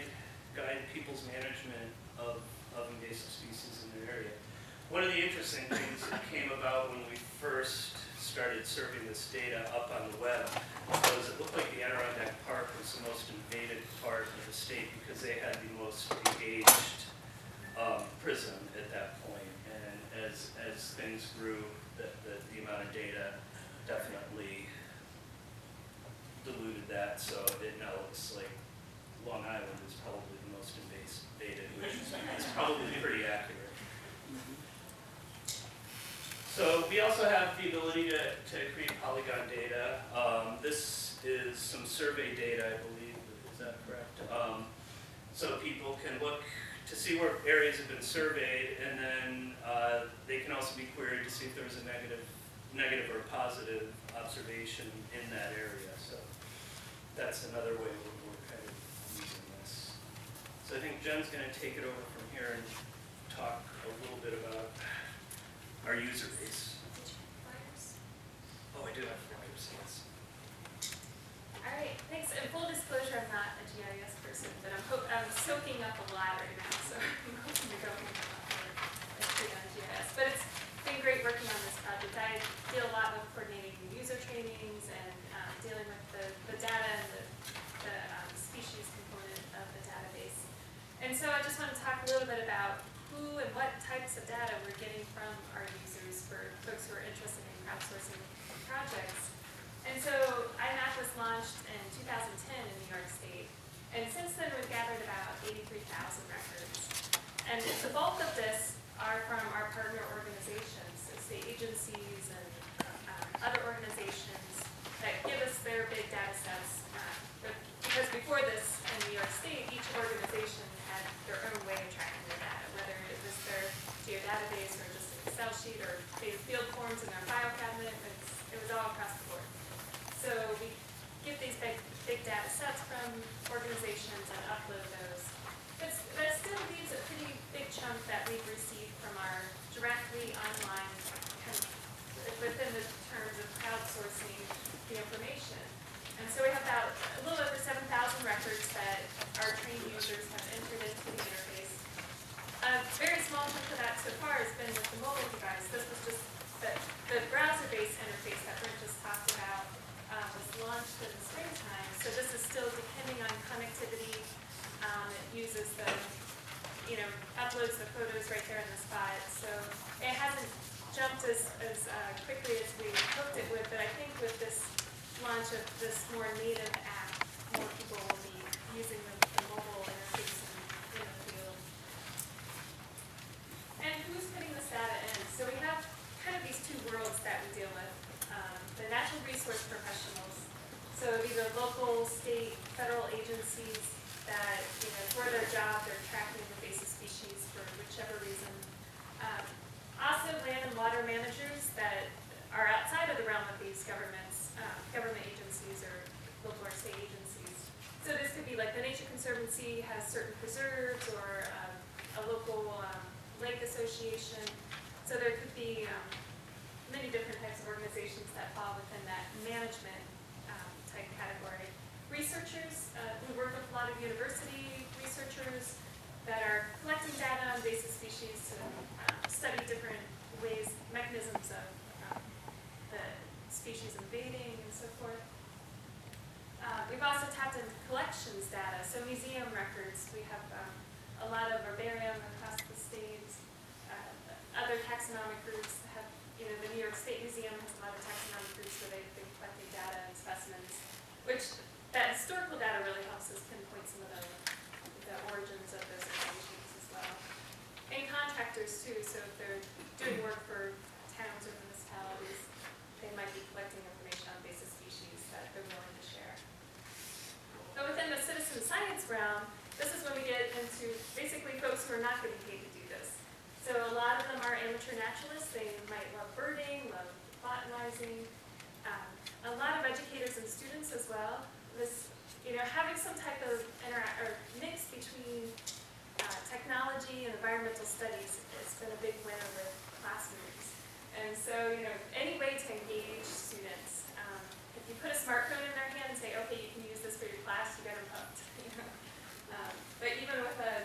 people's management of invasive species in their area. One of the interesting things that came about when we first started serving this data up on the web was it looked like the Adirondack Park was the most invaded part of the state because they had the most engaged prism at that point. And as things grew, the amount of data definitely diluted that, so it now looks like Long Island is probably the most invaded, which is probably pretty accurate. So we also have the ability to create polygon data. This is some survey data, I believe. Is that correct? So people can look to see where areas have been surveyed, and then they can also be queried to see if there was a negative or positive observation in that area. So that's another way we're kind of using this. So I think Jen's going to take it over from here and talk a little bit about our user base. Oh, I do have flyers, yes. All right, thanks. And full disclosure, I'm not a GIS person, but I'm soaking up a lot right now, so I'm hoping to go a lot more on GIS. But it's been great working on this project. I deal a lot with coordinating user trainings and dealing with the data and the species component of the database. And so I just want to talk a little bit about who and what types of data we're getting from our users for folks who are interested in crowdsourcing projects. And so iMap was launched in 2010 in New York State. And since then we've gathered about 83,000 records. And the bulk of this are from our partner organizations, so state agencies and other organizations that give us their big data sets. Because before this in New York State, each organization had their own way of tracking their data, whether it was their geodatabase or just an Excel sheet or field forms in their file cabinet. It was all across the board. So we get these big data sets from organizations and upload those. But that still leaves a pretty big chunk that we've received from our directly online, kind of within the terms of crowdsourcing the information. And so we have about a little over 7,000 records that our trained users have entered into the interface. A very small chunk of that so far has been with the mobile device. This was just the browser-based interface that Brent just talked about was launched in the springtime. So this is still depending on connectivity. It uses uploads the photos right there in the spot. So it hasn't jumped as quickly as we hoped it would, but I think with this launch of this more native app, more people will be using the mobile interface in the field. And who's putting this data in? So we have kind of these two worlds that we deal with. The natural resource professionals, so either local, state, federal agencies that, for their job, they're tracking invasive species for whichever reason. Also land and water managers that are outside of the realm of these governments, government agencies or local or state agencies. So this could be like the Nature Conservancy has certain preserves or a local lake association. So there could be many different types of organizations that fall within that management type category. Researchers, we work with a lot of university researchers that are collecting data on invasive species to study different ways, mechanisms of the species invading and so forth. We've also tapped into collections data, so museum records. We have a lot of herbarium across the state. Other taxonomic groups have, the New York State Museum has a lot of taxonomic groups where they've been collecting data and specimens, which that historical data really helps us pinpoint some of the origins of those invasions as well. And contractors too, so if they're doing work for towns or municipalities, they might be collecting information on invasive species that they're willing to share. But within the citizen science realm, this is when we get into basically folks who are not getting paid to do this. So a lot of them are amateur naturalists. They might love birding, love botanizing. A lot of educators and students as well. This, having some type of mix between technology and environmental studies has been a big winner with class moves. And so, any way to engage students. If you put a smartphone in their hand and say, okay, you can use this for your class, you get them hooked. But even with a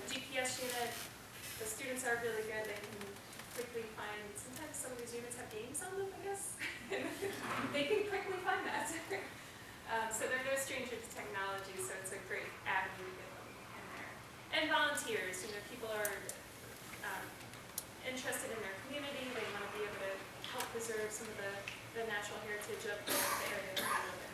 GPS unit, the students are really good. They can quickly find, sometimes some of these units have games on them, I guess. They can quickly find that. So they're no stranger to technology, so it's a great avenue to get them in there. And volunteers, people are interested in their community. They want to be able to help preserve some of the natural heritage of the area that they live in.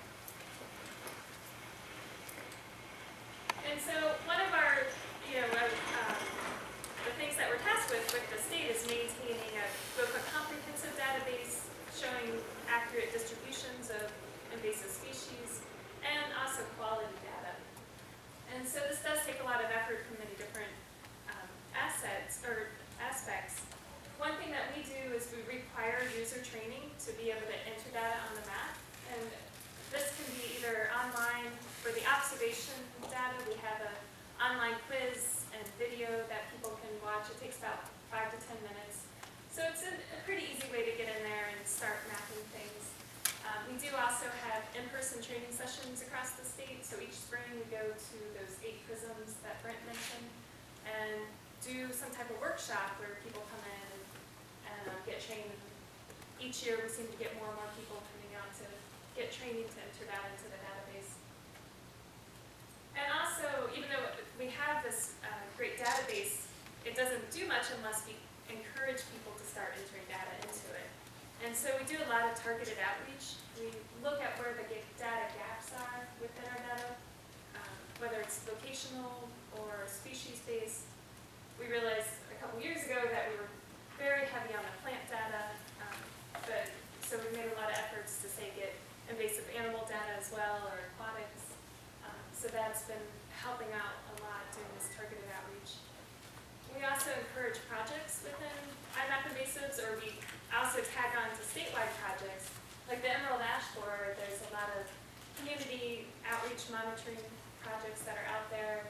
And so one of our, the things that we're tasked with the state is maintaining both a comprehensive database showing accurate distributions of invasive species and also quality data. And so this does take a lot of effort from many different aspects. One thing that we do is we require user training to be able to enter data on the map. And this can be either online for the observation data. We have an online quiz and video that people can watch. It takes about 5 to 10 minutes. So it's a pretty easy way to get in there and start mapping things. We do also have in-person training sessions across the state. So each spring we go to those 8 prisms that Brent mentioned and do some type of workshop where people come in and get trained. Each year we seem to get more and more people coming out to get training to enter data into the database. And also, even though we have this great database, it doesn't do much unless we encourage people to start entering data into it. And so we do a lot of targeted outreach. We look at where the data gaps are within our data, whether it's locational or species-based. We realized a couple years ago that we were very heavy on the plant data, so we made a lot of efforts to say get invasive animal data as well, or aquatics. So that's been helping out a lot doing this targeted outreach. We also encourage projects within iMapInvasives, or we also tag on to statewide projects. Like the Emerald Ash Borer, there's a lot of community outreach monitoring projects that are out there.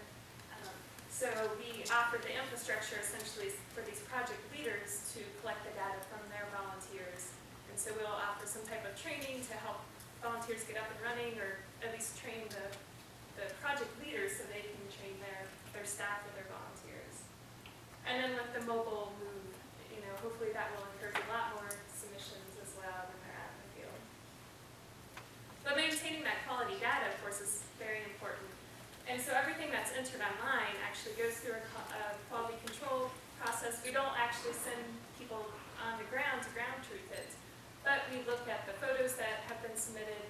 So we offer the infrastructure essentially for these project leaders to collect the data from their volunteers. And so we'll offer some type of training to help volunteers get up and running, or at least train the project leaders so they can train their staff or their volunteers. And then with the mobile move, hopefully that will encourage a lot more submissions as well when they're out in the field. But maintaining that quality data, of course, is very important. And so everything that's entered online actually goes through a quality control process. We don't actually send people on the ground to ground truth it, but we look at the photos that have been submitted.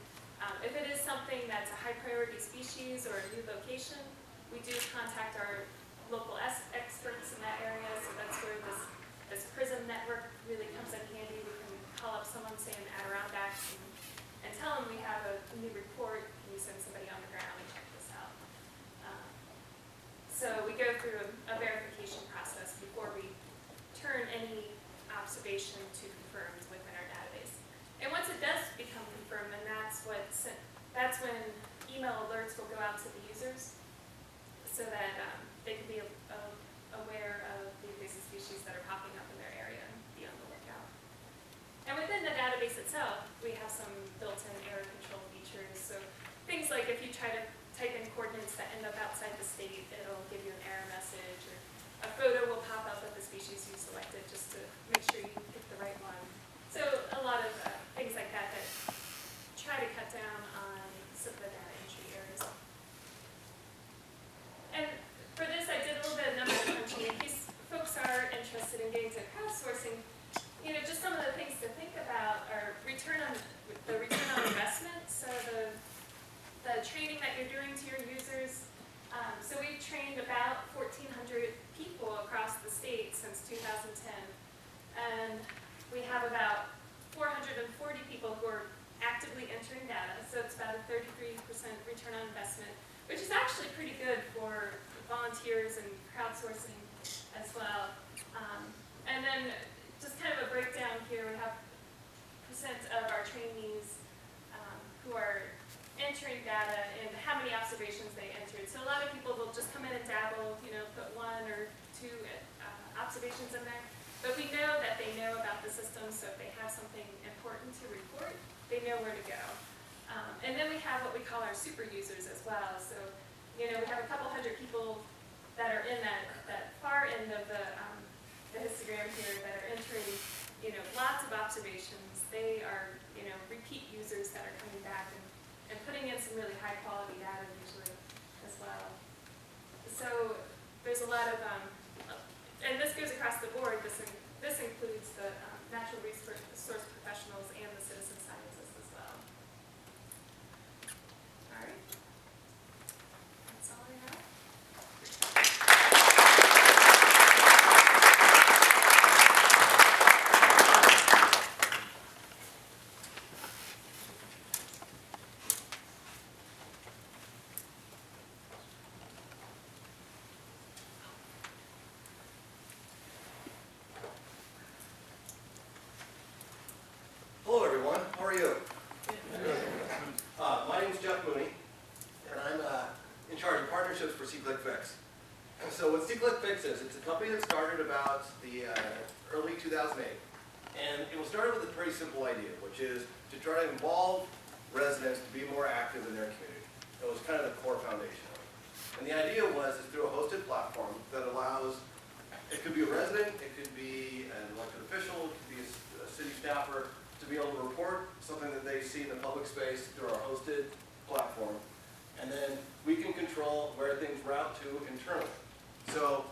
If it is something that's a high priority species or a new location, we do contact our local experts in that area. So that's where this PRISM network really comes in handy. We can call up someone, say in Adirondacks, and tell them we have a new report. Can you send somebody on the ground and check this out? So we go through a verification process before we turn any observation to confirmed within our database. And once it does become confirmed, then that's when email alerts will go out to the users so that they can be aware of the invasive species that are popping up in their area and be on the lookout. And within the database itself, we have some built-in error control features. So things like if you try to type in coordinates that end up outside the state, it'll give you an error message, or a photo will pop up of the species you selected just to make sure you pick the right one. So a lot of things like that try to cut down on some of the data entry errors. And for this, I did a little bit of number crunching. In case folks are interested in getting to crowdsourcing, just some of the things to think about are return on investment. So the training that you're doing to your users. So we've trained about 1,400 people across the state since 2010. And we have about 440 people who are actively entering data. So it's about a 33% return on investment, which is actually pretty good for volunteers and crowdsourcing as well. And then just kind of a breakdown here, we have percent of our trainees who are entering data and how many observations they entered. So a lot of people will just come in and dabble, put 1 or 2 observations in there. But we know that they know about the system, so if they have something important to report, they know where to go. And then we have what we call our super users as well. So, we have a couple hundred people that are in that far end of the histogram here that are entering, lots of observations. They are, repeat users that are coming back and putting in some really high quality data usually as well. So there's a lot of, and this goes across the board. This includes the natural resource professionals and the citizen scientists as well. All right. That's all I have. Hello everyone, how are you? My name is Jeff Mooney, and I'm in charge of partnerships for SeeClickFix. So what SeeClickFix is, it's a company that started about the early 2008, and it was started with a pretty simple idea, which is to try to involve residents to be more active in their community. It was kind of the core foundation of it. And the idea was through a hosted platform that allows, it could be a resident, it could be an elected official, it could be a city staffer, to be able to report something that they see in the public space through our hosted platform. And then we can control where things route to internally. So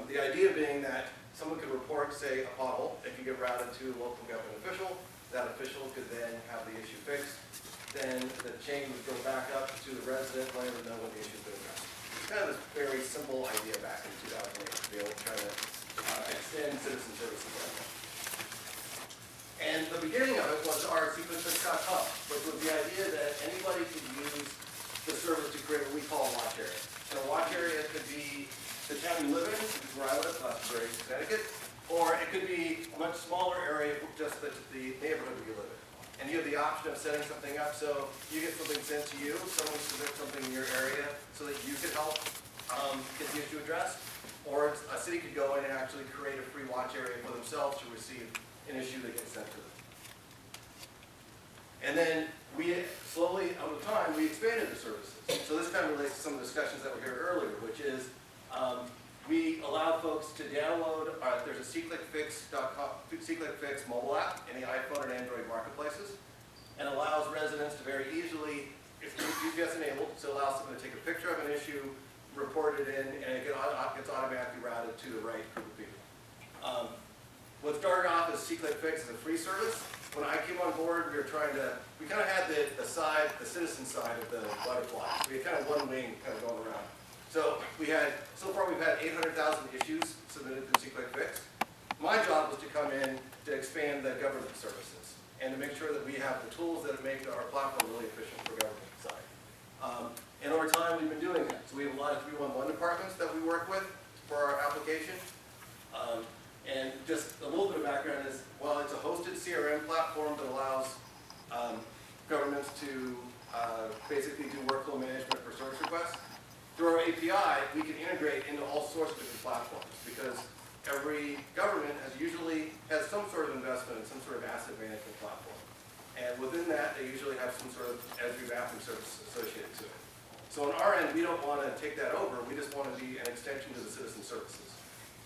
the idea being that someone could report, say, a pothole, it could get routed to a local government official. That official could then have the issue fixed. Then the chain would go back up to the resident, letting them know when the issue's been addressed. It's kind of this very simple idea back in 2008 to be able to try to extend citizen services like that. And the beginning of it was our SeeClickFix.com, which was the idea that anybody could use the service to create what we call a watch area. And a watch area could be the town you live in, which is where I live, Glastonbury, Connecticut, or it could be a much smaller area, just the neighborhood that you live in. And you have the option of setting something up so you get something sent to you, someone submits something in your area so that you could help get the issue addressed, or a city could go in and actually create a free watch area for themselves to receive an issue that gets sent to them. And then we slowly, over time, we expanded the services. So this kind of relates to some of the discussions that were here earlier, which is we allowed folks to download, there's a SeeClickFix mobile app in the iPhone and Android marketplaces, and allows residents to very easily, if GPS enabled, so it allows someone to take a picture of an issue, report it in, and it gets automatically routed to the right group of people. What started off as SeeClickFix as a free service. When I came on board, we kind of had the citizen side of the butterfly. We had kind of one wing kind of going around. So so far we've had 800,000 issues submitted through SeeClickFix. My job was to come in to expand the government services and to make sure that we have the tools that make our platform really efficient for government side. And over time we've been doing that. So we have a lot of 311 departments that we work with for our application. And just a little bit of background is, well, it's a hosted CRM platform that allows governments to basically do workflow management for search requests. Through our API, we can integrate into all sorts of different platforms because every government usually has some sort of investment in some sort of asset management platform. And within that, they usually have some sort of Esri mapping service associated to it. So on our end, we don't want to take that over. We just want to be an extension to the citizen services.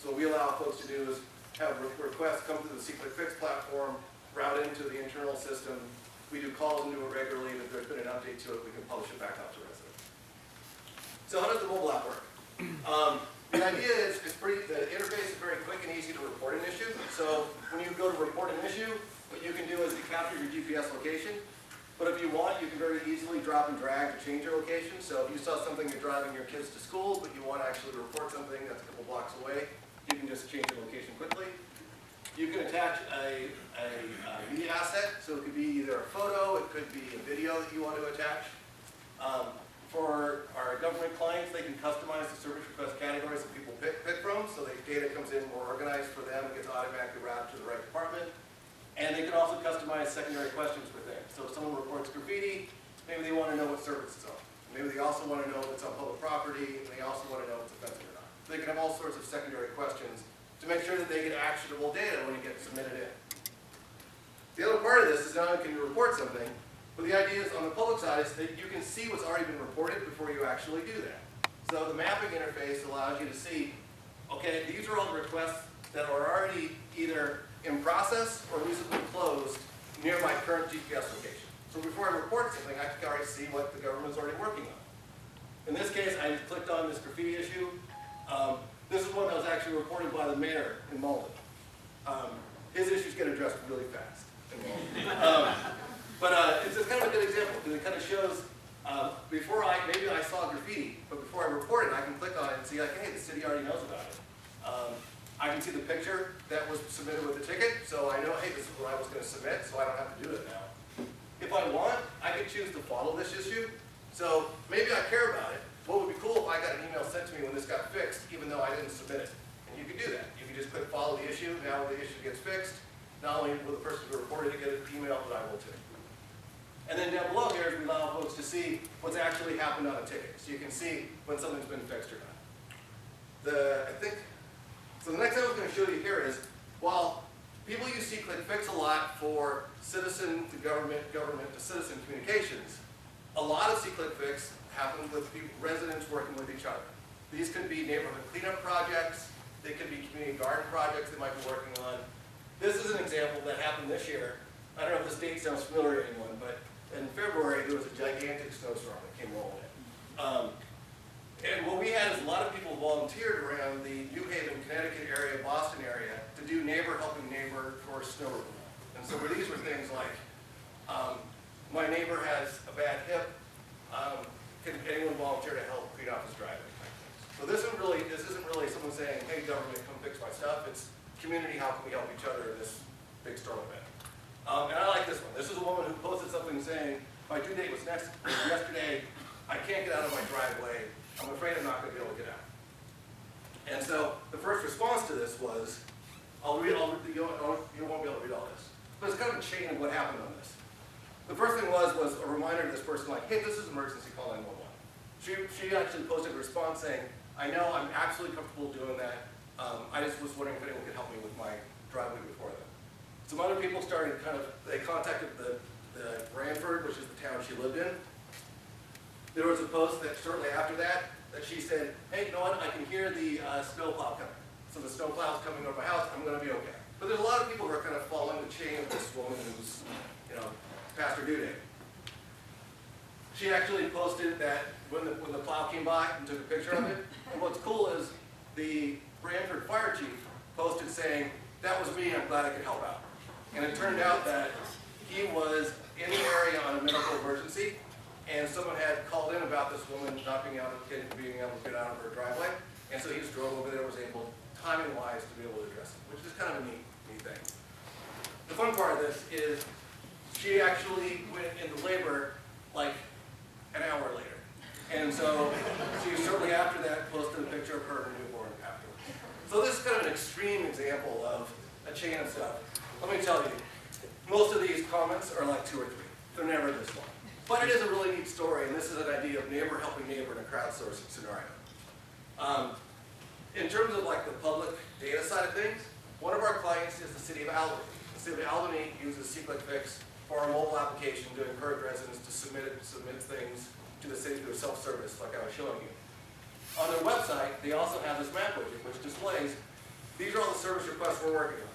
So what we allow folks to do is have requests come through the SeeClickFix platform, route into the internal system. We do calls into it regularly, and if there's been an update to it, we can publish it back out to residents. So how does the mobile app work? The idea is the interface is very quick and easy to report an issue. So when you go to report an issue, what you can do is you capture your GPS location. But if you want, you can very easily drop and drag to change your location. So if you saw something, you're driving your kids to school, but you want to actually report something that's a couple blocks away, you can just change your location quickly. You can attach a media asset, so it could be either a photo, it could be a video that you want to attach. For our government clients, they can customize the service request categories that people pick from, so the data comes in more organized for them, it gets automatically routed to the right department. And they can also customize secondary questions for things. So if someone reports graffiti, maybe they want to know what service it's on. Maybe they also want to know if it's on public property, and they also want to know if it's offensive or not. They can have all sorts of secondary questions to make sure that they get actionable data when it gets submitted in. The other part of this is not only can you report something, but the idea is on the public side is that you can see what's already been reported before you actually do that. So the mapping interface allows you to see, okay, these are all the requests that are already either in process or recently closed near my current GPS location. So before I report something, I can already see what the government's already working on. In this case, I clicked on this graffiti issue. This is one that was actually reported by the mayor in Malden. His issues get addressed really fast in Malden. It's kind of a good example because it kind of shows, maybe I saw graffiti, but before I report it, I can click on it and see like, hey, the city already knows about it. I can see the picture that was submitted with the ticket, so I know, hey, this is what I was going to submit, so I don't have to do it now. If I want, I could choose to follow this issue. So maybe I care about it. What would be cool if I got an email sent to me when this got fixed, even though I didn't submit it. And you can do that. You can just click follow the issue. Now the issue gets fixed. Not only will the person who reported it get an email, but I will too. And then down below here, we allow folks to see what's actually happened on a ticket. So you can see when something's been fixed or not. So the next thing I was going to show you here is, while people use SeeClickFix a lot for citizen to government, government to citizen communications, a lot of SeeClickFix happens with residents working with each other. These could be neighborhood cleanup projects. They could be community garden projects they might be working on. This is an example that happened this year. I don't know if this date sounds familiar to anyone, but in February there was a gigantic snowstorm that came rolling in. And what we had is a lot of people volunteered around the New Haven, Connecticut area, Boston area to do neighbor helping neighbor for snow removal. And so these were things like, my neighbor has a bad hip, can anyone volunteer to help clean off his driveway? So this isn't really someone saying, hey government, come fix my stuff. It's community, how can we help each other in this big storm event? And I like this one. This is a woman who posted something saying, my due date was yesterday, I can't get out of my driveway, I'm afraid I'm not going to be able to get out. And so the first response to this was, you won't be able to read all this. But it's kind of a chain of what happened on this. The first thing was a reminder to this person like, hey, this is emergency, call 911. She actually posted a response saying, I know, I'm absolutely comfortable doing that. I just was wondering if anyone could help me with my driveway before that. Some other people started they contacted the Branford, which is the town she lived in. There was a post that shortly after that she said, hey, you know what, I can hear the snowplow coming. So the snowplow's coming over my house, I'm going to be okay. But there's a lot of people who are kind of following the chain of this woman who's, past her due date. She actually posted that when the plow came by and took a picture of it. And what's cool is the Branford fire chief posted saying, that was me, I'm glad I could help out. And it turned out that he was in the area on a medical emergency, and someone had called in about this woman not being able to get out of her driveway. And so he just drove over there, was able, timing-wise, to be able to address it, which is kind of a neat thing. The fun part of this is she actually went into labor like an hour later. And so she shortly after that posted a picture of her and her newborn afterwards. So this is kind of an extreme example of a chain of stuff. Let me tell you, most of these comments are like 2 or 3. They're never this long. But it is a really neat story, and this is an idea of neighbor helping neighbor in a crowdsourcing scenario. In terms of like the public data side of things, one of our clients is the city of Albany. The city of Albany uses SeeClickFix for our mobile application to encourage residents to submit things to the city through self-service, like I was showing you. On their website, they also have this map widget, which displays, these are all the service requests we're working on.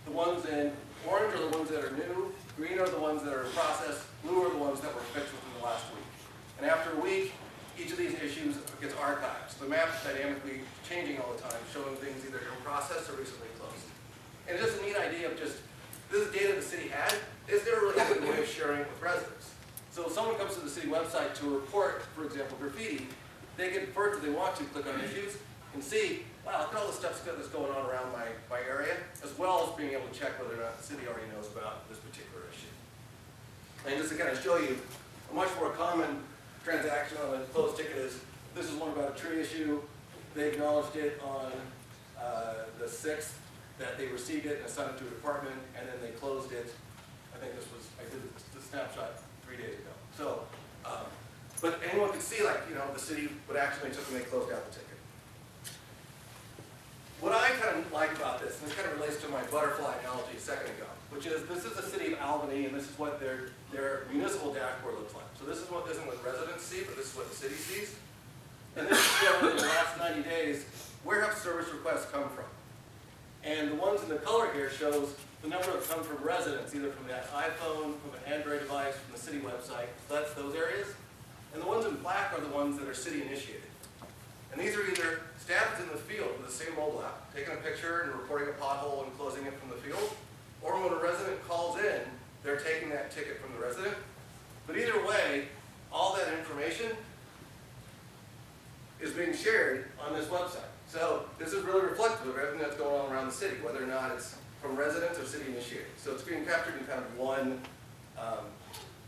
The ones in orange are the ones that are new, green are the ones that are in process, blue are the ones that were fixed within the last week. And after a week, each of these issues gets archived. So the map is dynamically changing all the time, showing things either in process or recently closed. And it's just a neat idea of just, this is data the city had, is there really a good way of sharing it with residents? So if someone comes to the city website to report, for example, graffiti, they can first, if they want to, click on issues and see, wow, look at all the stuff that's going on around my area, as well as being able to check whether or not the city already knows about this particular issue. And just to kind of show you a much more common transaction on a closed ticket is, this is one about a tree issue. They acknowledged it on the 6th that they received it and assigned it to a department, and then they closed it. I think I did the snapshot 3 days ago. So But anyone could see, like, the city would actually took and they closed out the ticket. What I kind of like about this, and this kind of relates to my butterfly analogy a second ago, which is this is the city of Albany, and this is what their municipal dashboard looks like. So this isn't what residents see, but this is what the city sees. And this is showing in the last 90 days, where have service requests come from? And the ones in the color here shows the number that come from residents, either from that iPhone, from an Android device, from the city website. So that's those areas. And the ones in black are the ones that are city initiated. And these are either staff in the field with the same mobile app, taking a picture and reporting a pothole and closing it from the field, or when a resident calls in, they're taking that ticket from the resident. But either way, all that information is being shared on this website. So this is really reflective of everything that's going on around the city, whether or not it's from residents or city initiated. So it's being captured in kind of one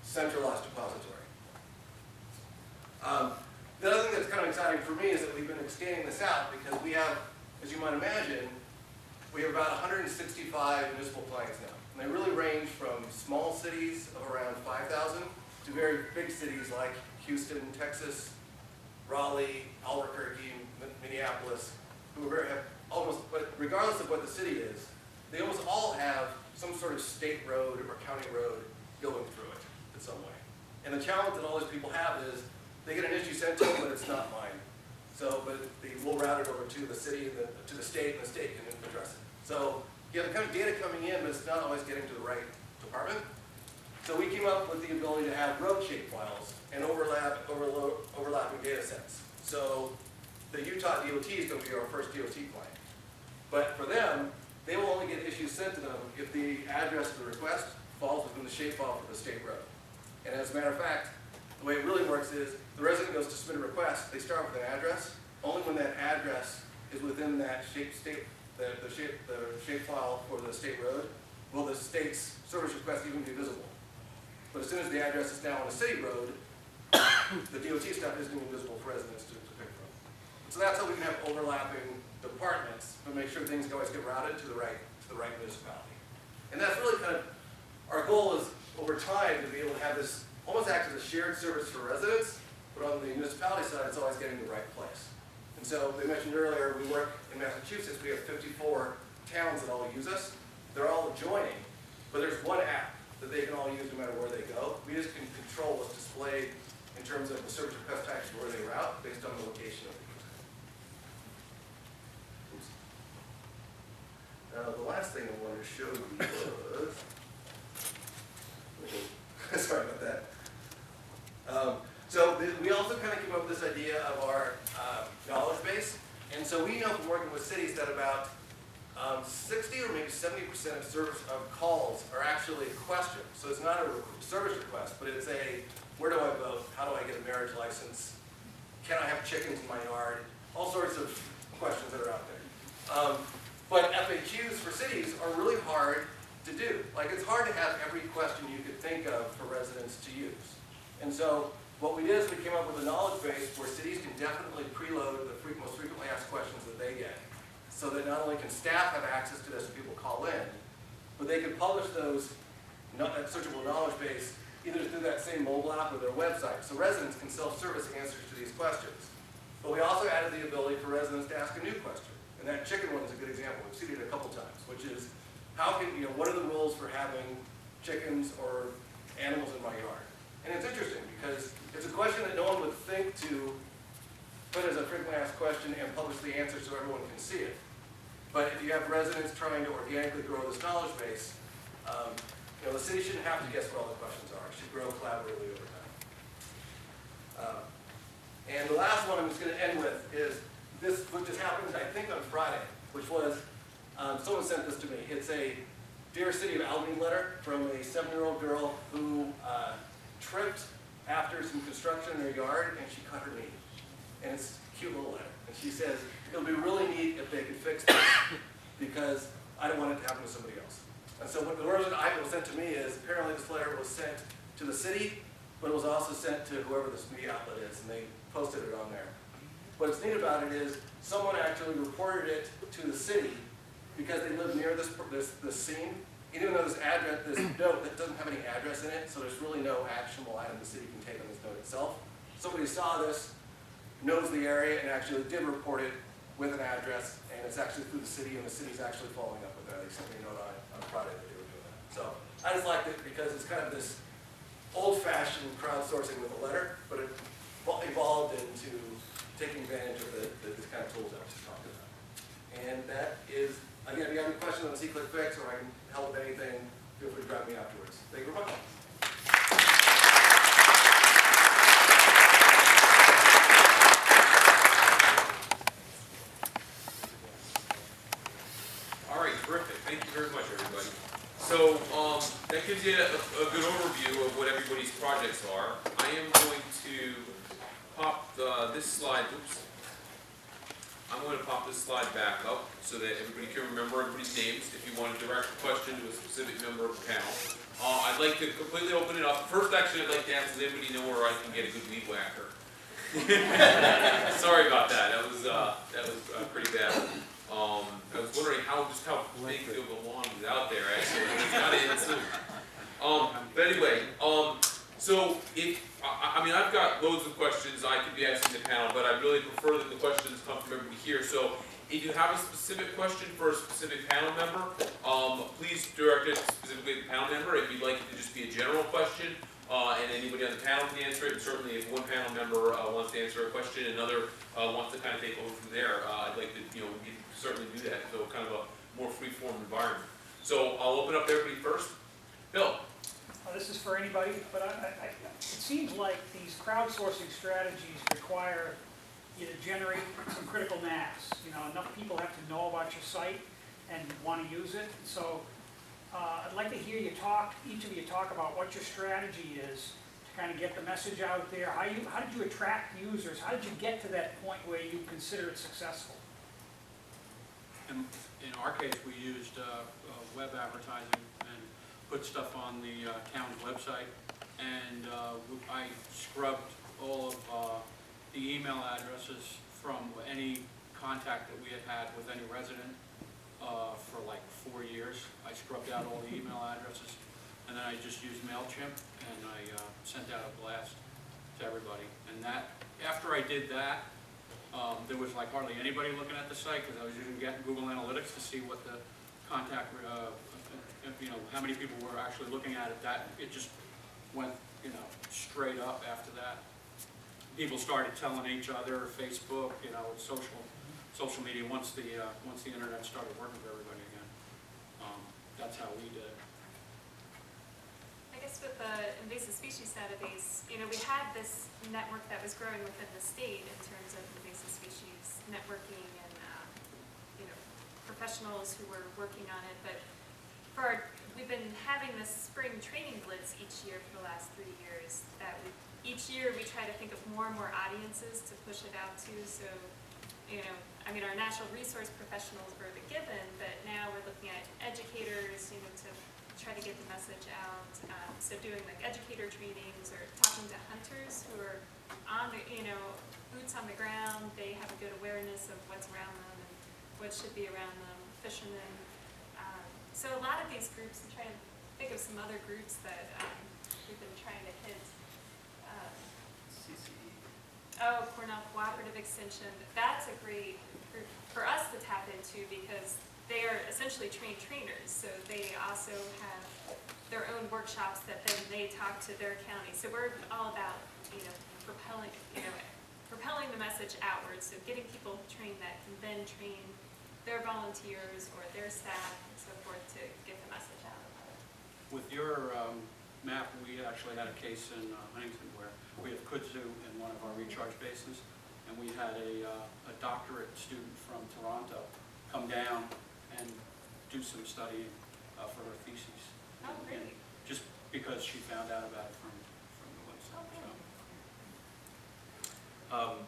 centralized depository. The other thing that's kind of exciting for me is that we've been extending this out because we have, as you might imagine, we have about 165 municipal clients now. And they really range from small cities of around 5,000 to very big cities like Houston, Texas, Raleigh, Albuquerque, Minneapolis, who are have almost, but regardless of what the city is, they almost all have some sort of state road or county road going through it in some way. And the challenge that all these people have is they get an issue sent to them, but it's not mine. So, but we'll route it over to the city, to the state, and the state can address it. So you have the kind of data coming in, but it's not always getting to the right department. So we came up with the ability to have road shape files and overlapping data sets. So the Utah DOT is going to be our first DOT client. But for them, they will only get issues sent to them if the address of the request falls within the shapefile for the state road. And as a matter of fact, the way it really works is the resident goes to submit a request, they start with an address. Only when that address is within that the shapefile for the state road will the state's service request even be visible. But as soon as the address is now on a city road, the DOT stuff isn't even visible for residents to pick from. So that's how we can have overlapping departments, but make sure things always get routed to the right municipality. And that's really kind of, our goal is over time to be able to have this almost act as a shared service for residents, but on the municipality side, it's always getting the right place. And so they mentioned earlier, we work in Massachusetts, we have 54 towns that all use us. They're all adjoining, but there's one app that they can all use no matter where they go. We just can control what's displayed in terms of the service request types where they route based on the location of the user. Oops. Now, the last thing I wanted to show you was, sorry about that. So we also kind of came up with this idea of our knowledge base. And so we know from working with cities that about 60 or maybe 70% of calls are actually questions. So it's not a service request, but it's a, where do I vote? How do I get a marriage license? Can I have chickens in my yard? All sorts of questions that are out there. But FAQs for cities are really hard to do. Like, it's hard to have every question you could think of for residents to use. And so what we did is we came up with a knowledge base where cities can definitely preload the most frequently asked questions that they get, so that not only can staff have access to this when people call in, but they can publish those, that searchable knowledge base, either through that same mobile app or their website, so residents can self-service answers to these questions. But we also added the ability for residents to ask a new question. And that chicken one is a good example. We've seen it a couple times, which is, how can, what are the rules for having chickens or animals in my yard? And it's interesting because it's a question that no one would think to put as a frequently asked question and publish the answer so everyone can see it. But if you have residents trying to organically grow this knowledge base, the city shouldn't have to guess what all the questions are. It should grow collaboratively over time. And the last one I'm just going to end with is this, which just happened, I think, on Friday, which was, someone sent this to me. It's a Dear City of Albany letter from a 7-year-old girl who tripped after some construction in her yard and she cut her knee. And it's a cute little letter. And she says, it'll be really neat if they could fix this because I don't want it to happen to somebody else. And so what the version I was sent to me is, apparently this letter was sent to the city, but it was also sent to whoever this media outlet is, and they posted it on there. What's neat about it is someone actually reported it to the city because they live near this scene, even though this note that doesn't have any address in it, so there's really no actionable item the city can take on this note itself. Somebody saw this, knows the area, and actually did report it with an address, and it's actually through the city, and the city's actually following up with that. They sent me a note on Friday that they were doing that. So I just liked it because it's kind of this old-fashioned crowdsourcing with a letter, but it evolved into taking advantage of the kind of tools I was just talking about. And that is, again, if you have any questions on SeeClickFix, or I can help with anything, feel free to grab me afterwards. Thank you very much. All right, terrific. Thank you very much, everybody. So that gives you a good overview of what everybody's projects are. I am going to pop this slide. Oops. I'm going to pop this slide back up so that everybody can remember everybody's names if you want to direct a question to a specific member of the panel. I'd like to completely open it up. First, actually, I'd like to ask, does anybody know where I can get a good weed whacker? Sorry about that. That was pretty bad. I was wondering just how big of a lawn was out there, actually. It's got in soon. But anyway, so I mean, I've got loads of questions I could be asking the panel, but I really prefer that the questions come from everybody here. So if you have a specific question for a specific panel member, please direct it specifically to the panel member. If you'd like it to just be a general question, and anybody on the panel can answer it, and certainly if one panel member wants to answer a question, another wants to kind of take over from there, I'd like to, we can certainly do that. So kind of a more free-form environment. So I'll open up to everybody first. Bill. This is for anybody, but it seems like these crowdsourcing strategies require you to generate some critical mass. Enough people have to know about your site and want to use it. So I'd like to hear you each of you talk about what your strategy is to kind of get the message out there. How did you attract users? How did you get to that point where you consider it successful? In our case, we used web advertising and put stuff on the town's website, and I scrubbed all of the email addresses from any contact that we had had with any resident for like 4 years. I scrubbed out all the email addresses, and then I just used MailChimp, and I sent out a blast to everybody. And after I did that, there was like hardly anybody looking at the site, because I was using Google Analytics to see what the contact, how many people were actually looking at it. It just went, straight up after that. People started telling each other, Facebook, social media, once the internet started working for everybody again. That's how we did it. I guess with the invasive species database, we had this network that was growing within the state in terms of invasive species networking and professionals who were working on it. But we've been having this spring training blitz each year for the last 3 years. Each year we try to think of more and more audiences to push it out to. So, our natural resource professionals were the given, but now we're looking at educators, to try to get the message out. So doing like educator trainings or talking to hunters who are on the, boots on the ground. They have a good awareness of what's around them and what should be around them, fishermen. So a lot of these groups, I'm trying to think of some other groups that we've been trying to hit. Cornell Cooperative Extension. That's a great group for us to tap into because they are essentially trained trainers. So they also have their own workshops that then they talk to their county. So we're all about, propelling the message outwards. So getting people trained that can then train their volunteers or their staff and so forth to get the message out. With your map, we actually had a case in Huntington where we have kudzu in one of our recharge bases, and we had a doctorate student from Toronto come down and do some studying for her thesis. Oh, really? Just because she found out about it from the website.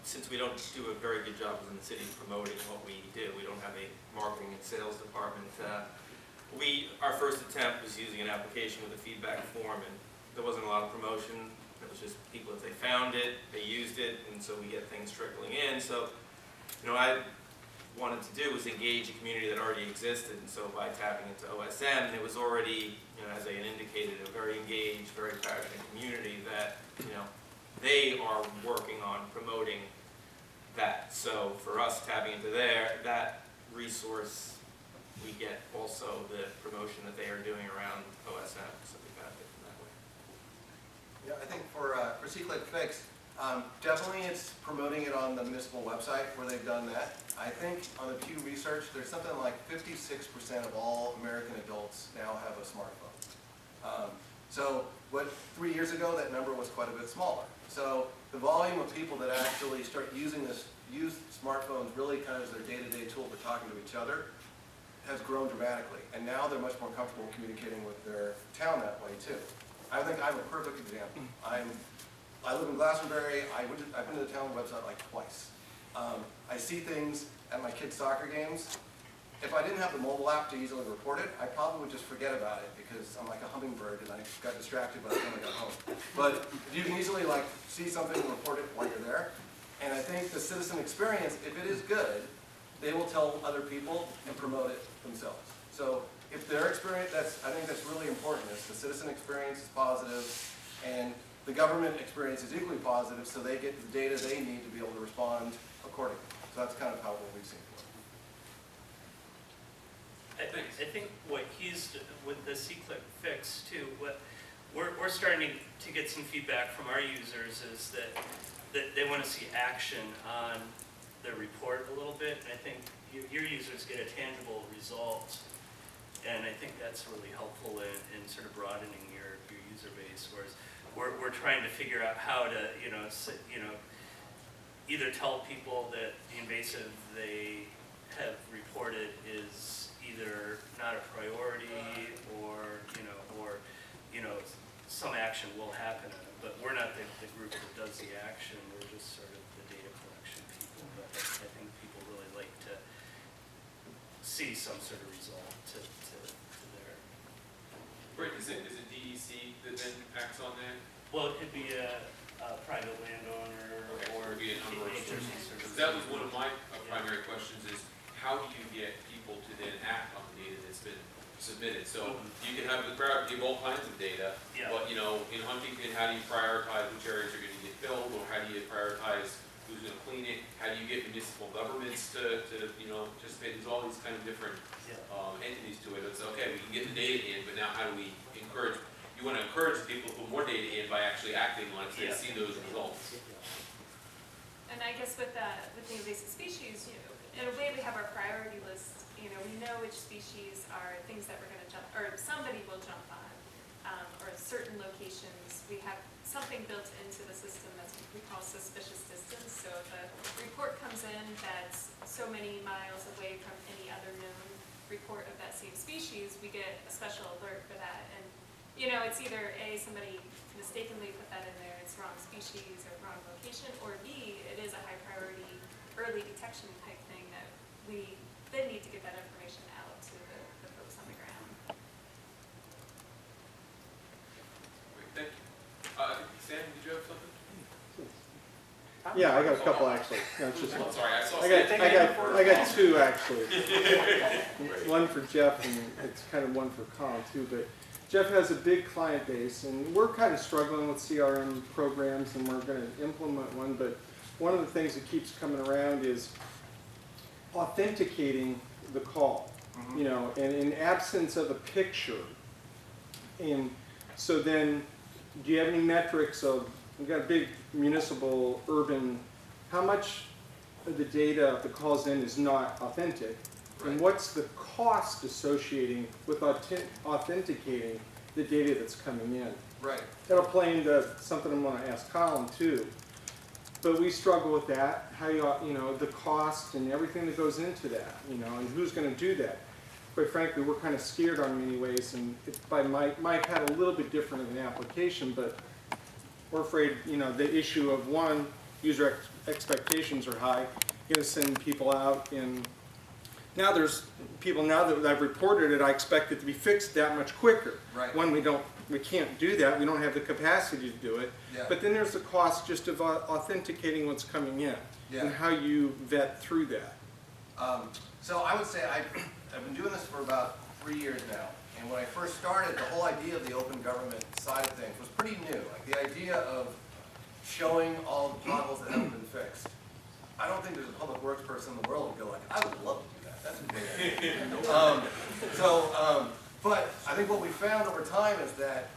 Since we don't do a very good job in the city promoting what we do, we don't have a marketing and sales department. Our first attempt was using an application with a feedback form, and there wasn't a lot of promotion. It was just people, if they found it, they used it, and so we get things trickling in. So, wanted to do was engage a community that already existed, and so by tapping into OSM, it was already, as I indicated, a very engaged, very passionate community that, they are working on promoting that. So for us tapping into that resource, we get also the promotion that they are doing around OSM, so we benefit from that way. Yeah, I think for SeeClickFix, definitely it's promoting it on the municipal website where they've done that. I think on the Pew Research, there's something like 56% of all American adults now have a smartphone. So 3 years ago, that number was quite a bit smaller. So the volume of people that actually start using use smartphones really kind of as their day-to-day tool for talking to each other has grown dramatically. And now they're much more comfortable communicating with their town that way too. I think I'm a perfect example. I live in Glastonbury. I've been to the town website like twice. I see things at my kids' soccer games. If I didn't have the mobile app to easily report it, I probably would just forget about it because I'm like a hummingbird and I got distracted by the time I got home. But you can easily see something and report it while you're there. And I think the citizen experience, if it is good, they will tell other people and promote it themselves. So if their experience, I think that's really important. Is the citizen experience is positive and the government experience is equally positive, so they get the data they need to be able to respond accordingly. So that's kind of how we've seen it. I think what he's, with the SeeClickFix too, what we're starting to get some feedback from our users is that they want to see action on their report a little bit, and I think your users get a tangible result, and I think that's really helpful in sort of broadening your user base, whereas we're trying to figure out how to, either tell people that the invasive they have reported is either not a priority or some action will happen, but we're not the group that does the action. We're just sort of the data collection people. But I think people really like to see some sort of result to their. Right, is it DEC that then acts on that? Well, it could be a private landowner or be a number of agencies. That was one of my primary questions is how do you get people to then act on the data that's been submitted? So you can have the crowd give all kinds of data, but in Huntington, how do you prioritize which areas are going to get filled, or how do you prioritize who's going to clean it? How do you get municipal governments to participate? There's all these kind of different entities to it. It's okay, we can get the data in, but now how do we encourage? You want to encourage people to put more data in by actually acting on it so they see those results. And I guess with the invasive species, in a way we have our priority list. We know which species are things that we're going to jump, or somebody will jump on, or certain locations. We have something built into the system that we call suspicious distance. So if a report comes in that's so many miles away from any other known report of that same species, we get a special alert for that. And it's either A, somebody mistakenly put that in there, it's wrong species or wrong location, or B, it is a high priority early detection type thing that we then need to get that information out to the folks on the ground. Great, thank you. Sam, did you have something? Yeah, I got a couple actually. No, it's just I'm sorry, I saw I got two actually. One for Jeff and it's kind of one for Colin too. But Jeff has a big client base and we're kind of struggling with CRM programs and we're going to implement one. But one of the things that keeps coming around is authenticating the call. And in absence of a picture. And so then, do you have any metrics of? We've got a big municipal, urban, how much of the data that calls in is not authentic? Right. And what's the cost associating with authenticating the data that's coming in? Right. That'll play into something I'm going to ask Colin too. But we struggle with that, how the cost and everything that goes into that, and who's going to do that. Quite frankly, we're kind of scared on many ways, and Mike had a little bit different of an application, but we're afraid, the issue of one, user expectations are high. You're going to send people out, and now there's people now that I've reported it, I expect it to be fixed that much quicker. Right. One, we can't do that. We don't have the capacity to do it. Yeah. But then there's the cost just of authenticating what's coming in and how you vet through that. So I would say I've been doing this for about 3 years now. And when I first started, the whole idea of the open government side of things was pretty new. Like the idea of showing all the potholes that haven't been fixed. I don't think there's a public works person in the world who would go like, I would love to do that. That's a great idea. But I think what we found over time is that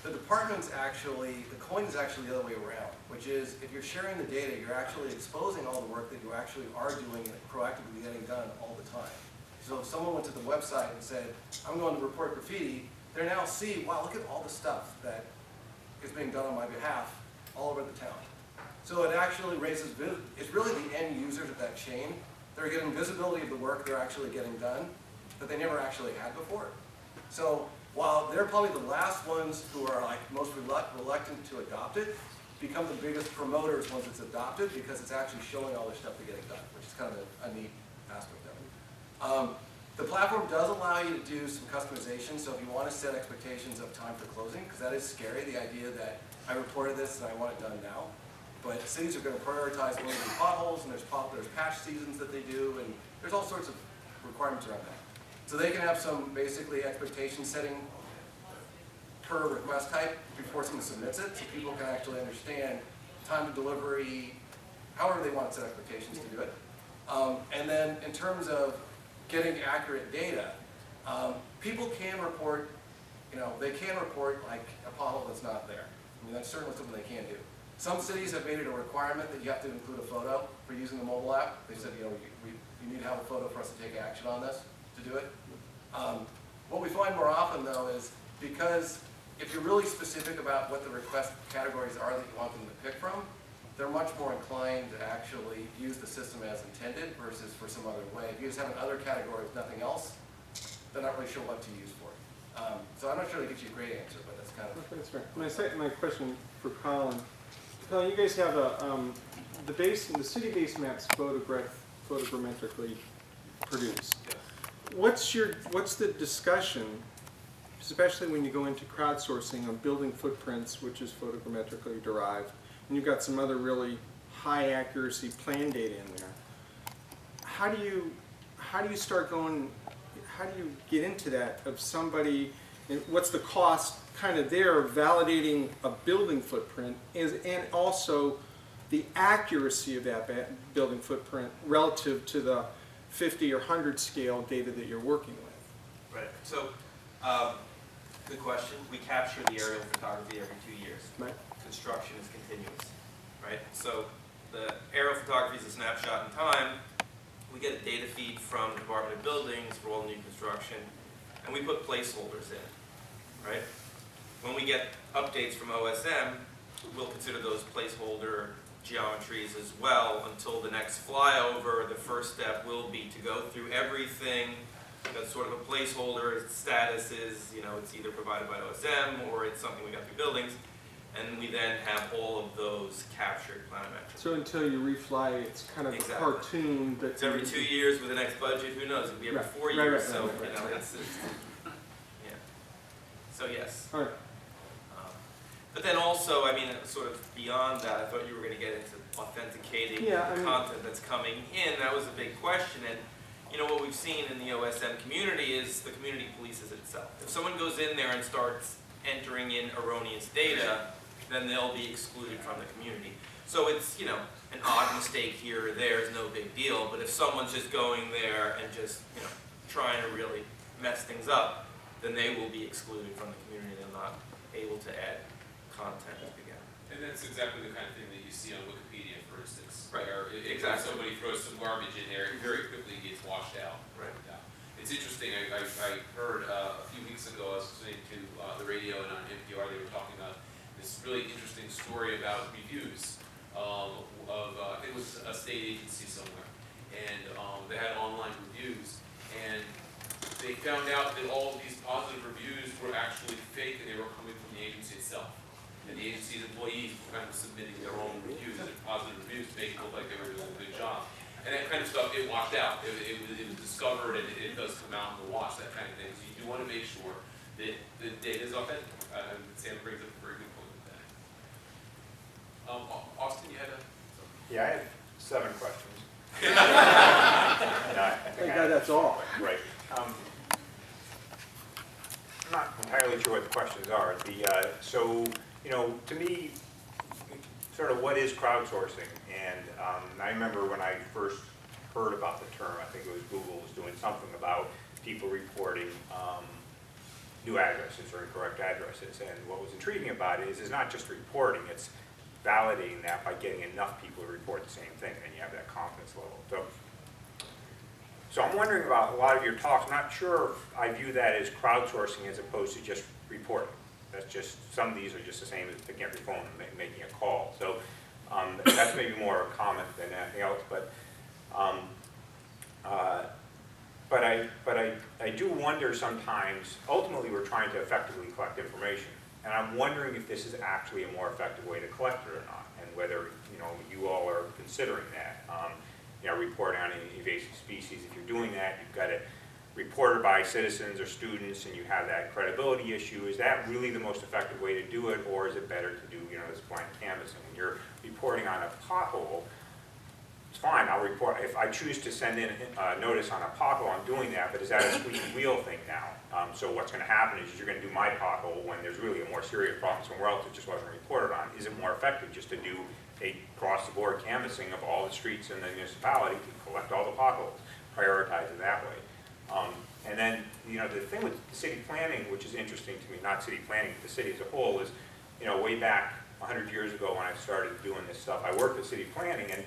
the departments actually, the coin is actually the other way around, which is if you're sharing the data, you're actually exposing all the work that you actually are doing and proactively getting done all the time. So if someone went to the website and said, I'm going to report graffiti, they now see, wow, look at all the stuff that is being done on my behalf all over the town. So it actually raises, it's really the end users of that chain. They're getting visibility of the work they're actually getting done that they never actually had before. So while they're probably the last ones who are like most reluctant to adopt it, become the biggest promoters once it's adopted because it's actually showing all their stuff to getting done, which is kind of a neat aspect of it. The platform does allow you to do some customization, so if you want to set expectations of time for closing, because that is scary, the idea that I reported this and I want it done now. But cities are going to prioritize when they do potholes, and there's patch seasons that they do, and there's all sorts of requirements around that. So they can have some basically expectation setting per request type before someone submits it, so people can actually understand time to delivery, however they want to set expectations to do it. And then in terms of getting accurate data, people can report, they can report like a pothole that's not there. I mean, that's certainly something they can do. Some cities have made it a requirement that you have to include a photo for using the mobile app. They said, you need to have a photo for us to take action on this, to do it. What we find more often though is because if you're really specific about what the request categories are that you want them to pick from, they're much more inclined to actually use the system as intended versus for some other way. If you just have another category with nothing else, they're not really sure what to use for it. So I'm not sure that gives you a great answer, but that's kind of... That's right. My question for Colin. Colin, you guys have the city-based maps photogrammetrically produced. Yes. What's the discussion, especially when you go into crowdsourcing on building footprints, which is photogrammetrically derived, and you've got some other really high accuracy plan data in there. How do you start going, how do you get into that of somebody, and what's the cost kind of there of validating a building footprint and also the accuracy of that building footprint relative to the 50 or 100 scale data that you're working with? Right. So, good question. We capture the aerial photography every 2 years. Right. Construction is continuous, right? So the aerial photography is a snapshot in time. We get a data feed from the Department of Buildings for all new construction, and we put placeholders in, right? When we get updates from OSM, we'll consider those placeholder geometries as well until the next flyover. The first step will be to go through everything that's sort of a placeholder. Its status is, it's either provided by OSM or it's something we got through buildings. And we then have all of those captured planimetrically. So until you refly, it's kind of Exactly. a cartoon. That It's every 2 years with the next budget. Who knows? It'll be every 4 years. So it's yeah. So yes. All right. But then also, sort of beyond that, I thought you were going to get into authenticating the content that's coming in. That was a big question. And what we've seen in the OSM community is the community polices itself. If someone goes in there and starts entering in erroneous data, then they'll be excluded from the community. So it's, an odd mistake here or there is no big deal, but if someone's just going there and just, trying to really mess things up, then they will be excluded from the community. They're not able to add content again. And that's exactly the kind of thing that you see on Wikipedia, for instance. Right. Where if somebody throws some garbage in there, it very quickly gets washed out. Right. Yeah. It's interesting, I heard a few weeks ago, I was listening to the radio and on NPR, they were talking about this really interesting story about reviews I think it was a state agency somewhere, and they had online reviews, and they found out that all of these positive reviews were actually fake and they were coming from the agency itself. And the agency's employees were kind of submitting their own reviews and positive reviews to make it look like they were doing a good job. And that kind of stuff, it washed out. It was discovered, and it does come out in the wash, that kind of thing. So you do want to make sure that the data is authentic. Sam brings up a very good point with that. Austin, you had a... Yeah, I have 7 questions. entirely sure what the questions are. So, you know, to me, sort of what is crowdsourcing? And I remember when I first heard about the term, I think it was Google was doing something about people reporting new addresses or incorrect addresses. And what was intriguing about it is it's not just reporting, it's validating that by getting enough people to report the same thing, and you have that confidence level. So I'm wondering about a lot of your talks. I'm not sure if I view that as crowdsourcing as opposed to just reporting. That's just, some of these are just the same as picking up your phone and making a call. So that's maybe more a comment than anything else. But I do wonder sometimes, ultimately we're trying to effectively collect information. And I'm wondering if this is actually a more effective way to collect it or not, and whether, you know, you all are considering that. You know, reporting on invasive species. If you're doing that, you've got it reported by citizens or students, and you have that credibility issue. Is that really the most effective way to do it, or is it better to do, you know, this blind canvassing? When you're reporting on a pothole, it's fine. I'll report if I choose to send in a notice on a pothole. I'm doing that, but is that a squeaky wheel thing now? So what's going to happen is you're going to do my pothole when there's really a more serious problem somewhere else that just wasn't reported on. Is it more effective just to do a across-the-board canvassing of all the streets in the municipality to collect all the potholes, prioritize it that way? And then, you know, the thing with city planning, which is interesting to me, not city planning, but the city as a whole, is, you know, way back 100 years ago when I started doing this stuff, I worked with city planning, and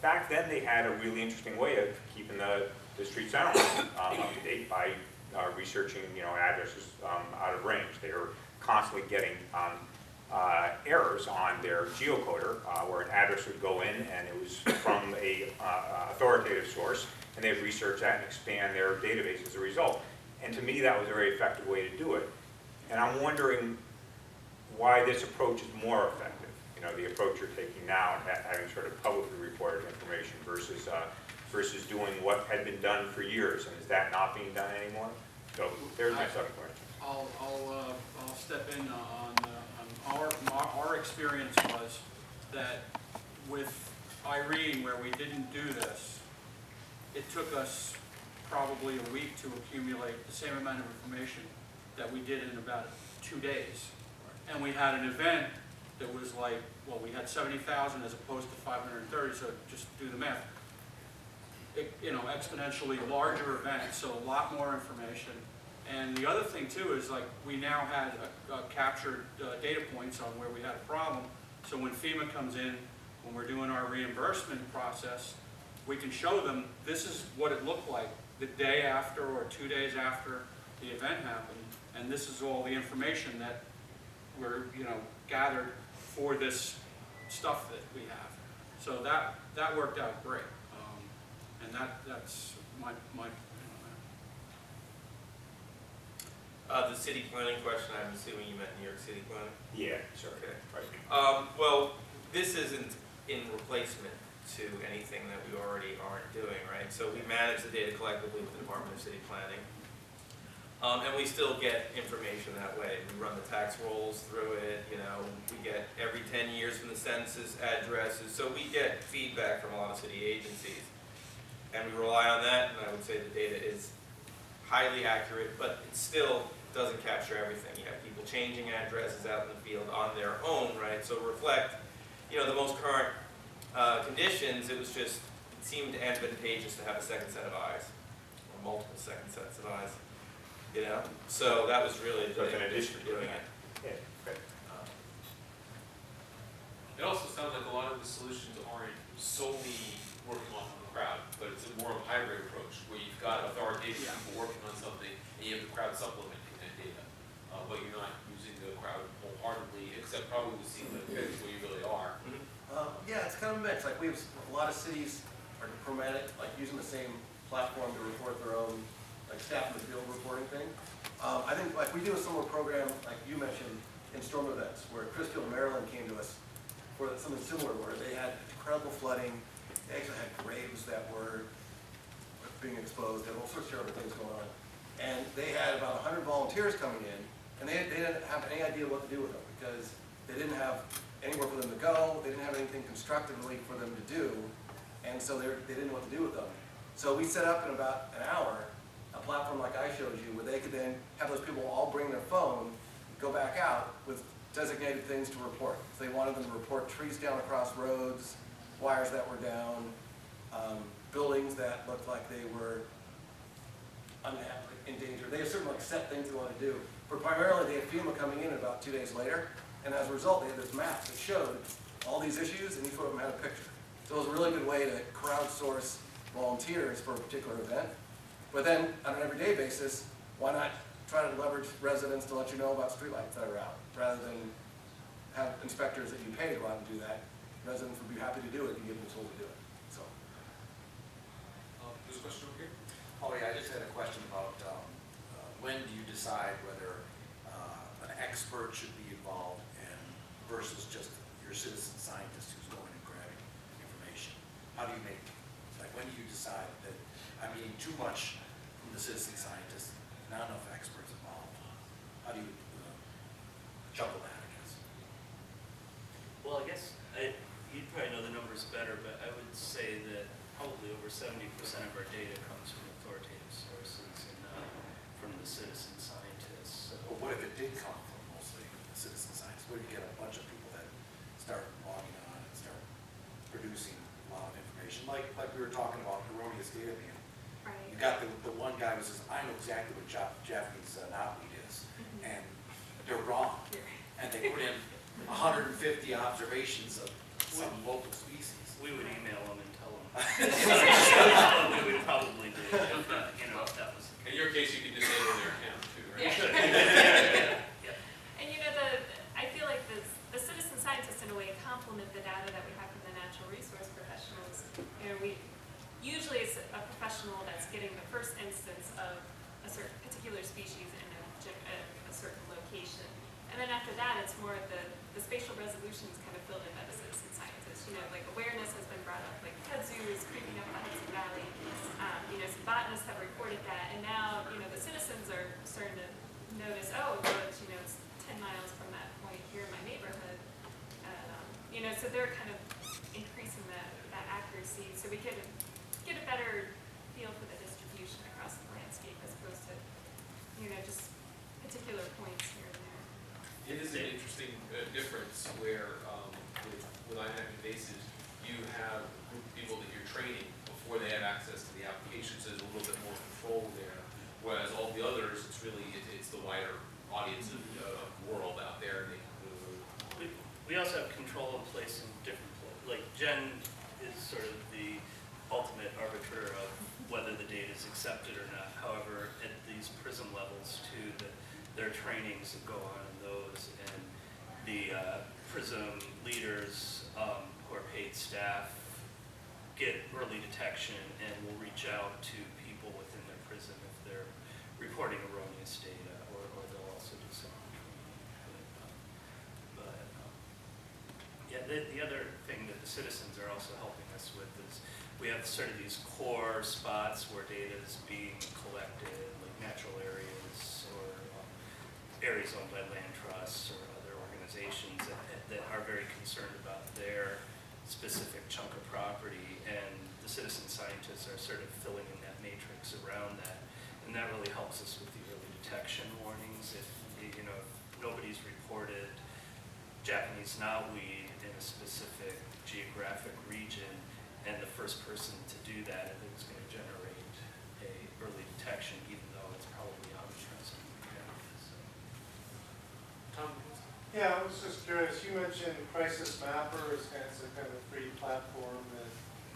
back then they had a really interesting way of keeping the street center up to date by researching, you know, addresses out of range. They were constantly getting errors on their geocoder where an address would go in and it was from a authoritative source, and they'd research that and expand their database as a result. And to me, that was a very effective way to do it. And I'm wondering why this approach is more effective. You know, the approach you're taking now, having sort of publicly reported information versus doing what had been done for years, and is that not being done anymore? So there's my second question. I'll step in on our experience was that with Irene, where we didn't do this, it took us probably a week to accumulate the same amount of information that we did in about 2 days. And we had an event that was like, well, we had 70,000 as opposed to 530, so just do the math. You know, exponentially larger event, so a lot more information. And the other thing too is, like, we now had captured data points on where we had a problem. So when FEMA comes in, when we're doing our reimbursement process, we can show them this is what it looked like the day after or 2 days after the event happened, and this is all the information that we're, you know, gathered for this stuff that we have. So that worked out great, and that's my The city planning question, I'm assuming you meant New York City planning? Yeah, sure. Okay. Right. Well, this isn't in replacement to anything that we already aren't doing, right? So we manage the data collectively with the Department of City Planning. And we still get information that way. We run the tax rolls through it, you know, we get every 10 years from the census addresses. So we get feedback from a lot of city agencies. And we rely on that, and I would say the data is highly accurate, but it still doesn't capture everything. You have people changing addresses out in the field on their own, right? So reflect, you know, the most current conditions, it seemed advantageous to have a second set of eyes, or multiple second sets of eyes, you know? So that was really So it's an addition for doing it. Yeah, okay. It also sounds like a lot of the solutions aren't solely working on the crowd, but it's more of a hybrid approach where you've got authoritative people working on something and you have the crowd supplementing that data, but you're not using the crowd wholeheartedly, except probably with SeeClickFix where you really are. Yeah, it's kind of a mix. Like, a lot of cities are programmatic, like using the same platform to report their own, like, staff in the field reporting thing. I think, like, we do a similar program, like you mentioned, in storm events, where Chrisfield, Maryland came to us for something similar, where they had incredible flooding. They actually had graves that were being exposed. They had all sorts of terrible things going on. And they had about 100 volunteers coming in, and they didn't have any idea what to do with them, because they didn't have anywhere for them to go. They didn't have anything constructively for them to do, and so they didn't know what to do with them. So we set up in about an hour a platform like I showed you, where they could then have those people all bring their phone, go back out with designated things to report. If they wanted them to report trees down across roads, wires that were down, buildings that looked like they were in danger. They have certain like set things they want to do. But primarily they had FEMA coming in about 2 days later, and as a result they had this map that showed all these issues, and each one of them had a picture. So it was a really good way to crowdsource volunteers for a particular event. But then on an everyday basis, why not try to leverage residents to let you know about streetlights that are out, rather than have inspectors that you pay to go out and do that. Residents would be happy to do it if you give them the tool to do it. So. There's a question over here? Oh yeah, I just had a question about when do you decide whether an expert should be involved versus just your citizen scientist who's going and grabbing information? How do you make, like when do you decide that I'm getting too much from the citizen scientist, not enough experts involved? How do you juggle that, I guess? Well, I guess you'd probably know the numbers better, but I would say that probably over 70% of our data comes from authoritative sources and not from the citizen scientists. So, But what if it did come from mostly the citizen scientists? What if you get a bunch of people that start logging on and start producing a lot of information, like we were talking about erroneous data being. Right. You got the one guy who says, I know exactly what Japanese knotweed is, and they're wrong. And they put in 150 observations of some local species. we would email them and tell them. That's what we would probably do if, if that was. In your case, you can disable their account too, right? And I feel like the citizen scientists in a way complement the data that we have from the natural resource professionals. Usually it's a professional that's getting the first instance of a certain particular species in a certain location. And then after that, it's more of the spatial resolution is kind of filled in by the citizen scientists. Like awareness has been brought up, like kudzu is creeping up the Hudson Valley. Some botanists have reported that, and now, the citizens are starting to notice, oh, well, it's 10 miles from that point here in my neighborhood. And, so they're kind of increasing that accuracy, so we could get a better feel for the distribution across the landscape as opposed to, just particular points here and there. It is an interesting difference where with iMapInvasives, you have a group of people that you're training before they have access to the applications. There's a little bit more control there, whereas all the others, it's the wider audience of the world out there. We also have control in place in different places. Like Jen is sort of the ultimate arbiter of whether the data is accepted or not. However, at these PRISM levels too, there are trainings that go on in those, and the PRISM leaders who are paid staff get early detection and will reach out to people within their PRISM if they're reporting erroneous data, or they'll also do some the other thing that the citizens are also helping us with is we have sort of these core spots where data is being collected, like natural areas or areas owned by land trusts or other organizations that are very concerned about their specific chunk of property, and the citizen scientists are sort of filling in that matrix around that, and that really helps us with the early detection warnings. If nobody's reported Japanese knotweed in a specific geographic region, and the first person to do that, I think, is going to generate a early detection, even though it's probably omnipresent. Tom? Yeah, I was just curious. You mentioned Crisis Mapper is kind of a free platform, and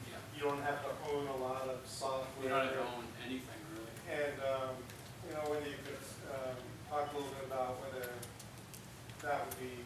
you don't have to own a lot of software. We don't have to own anything, really. And whether you could talk a little bit about whether that would be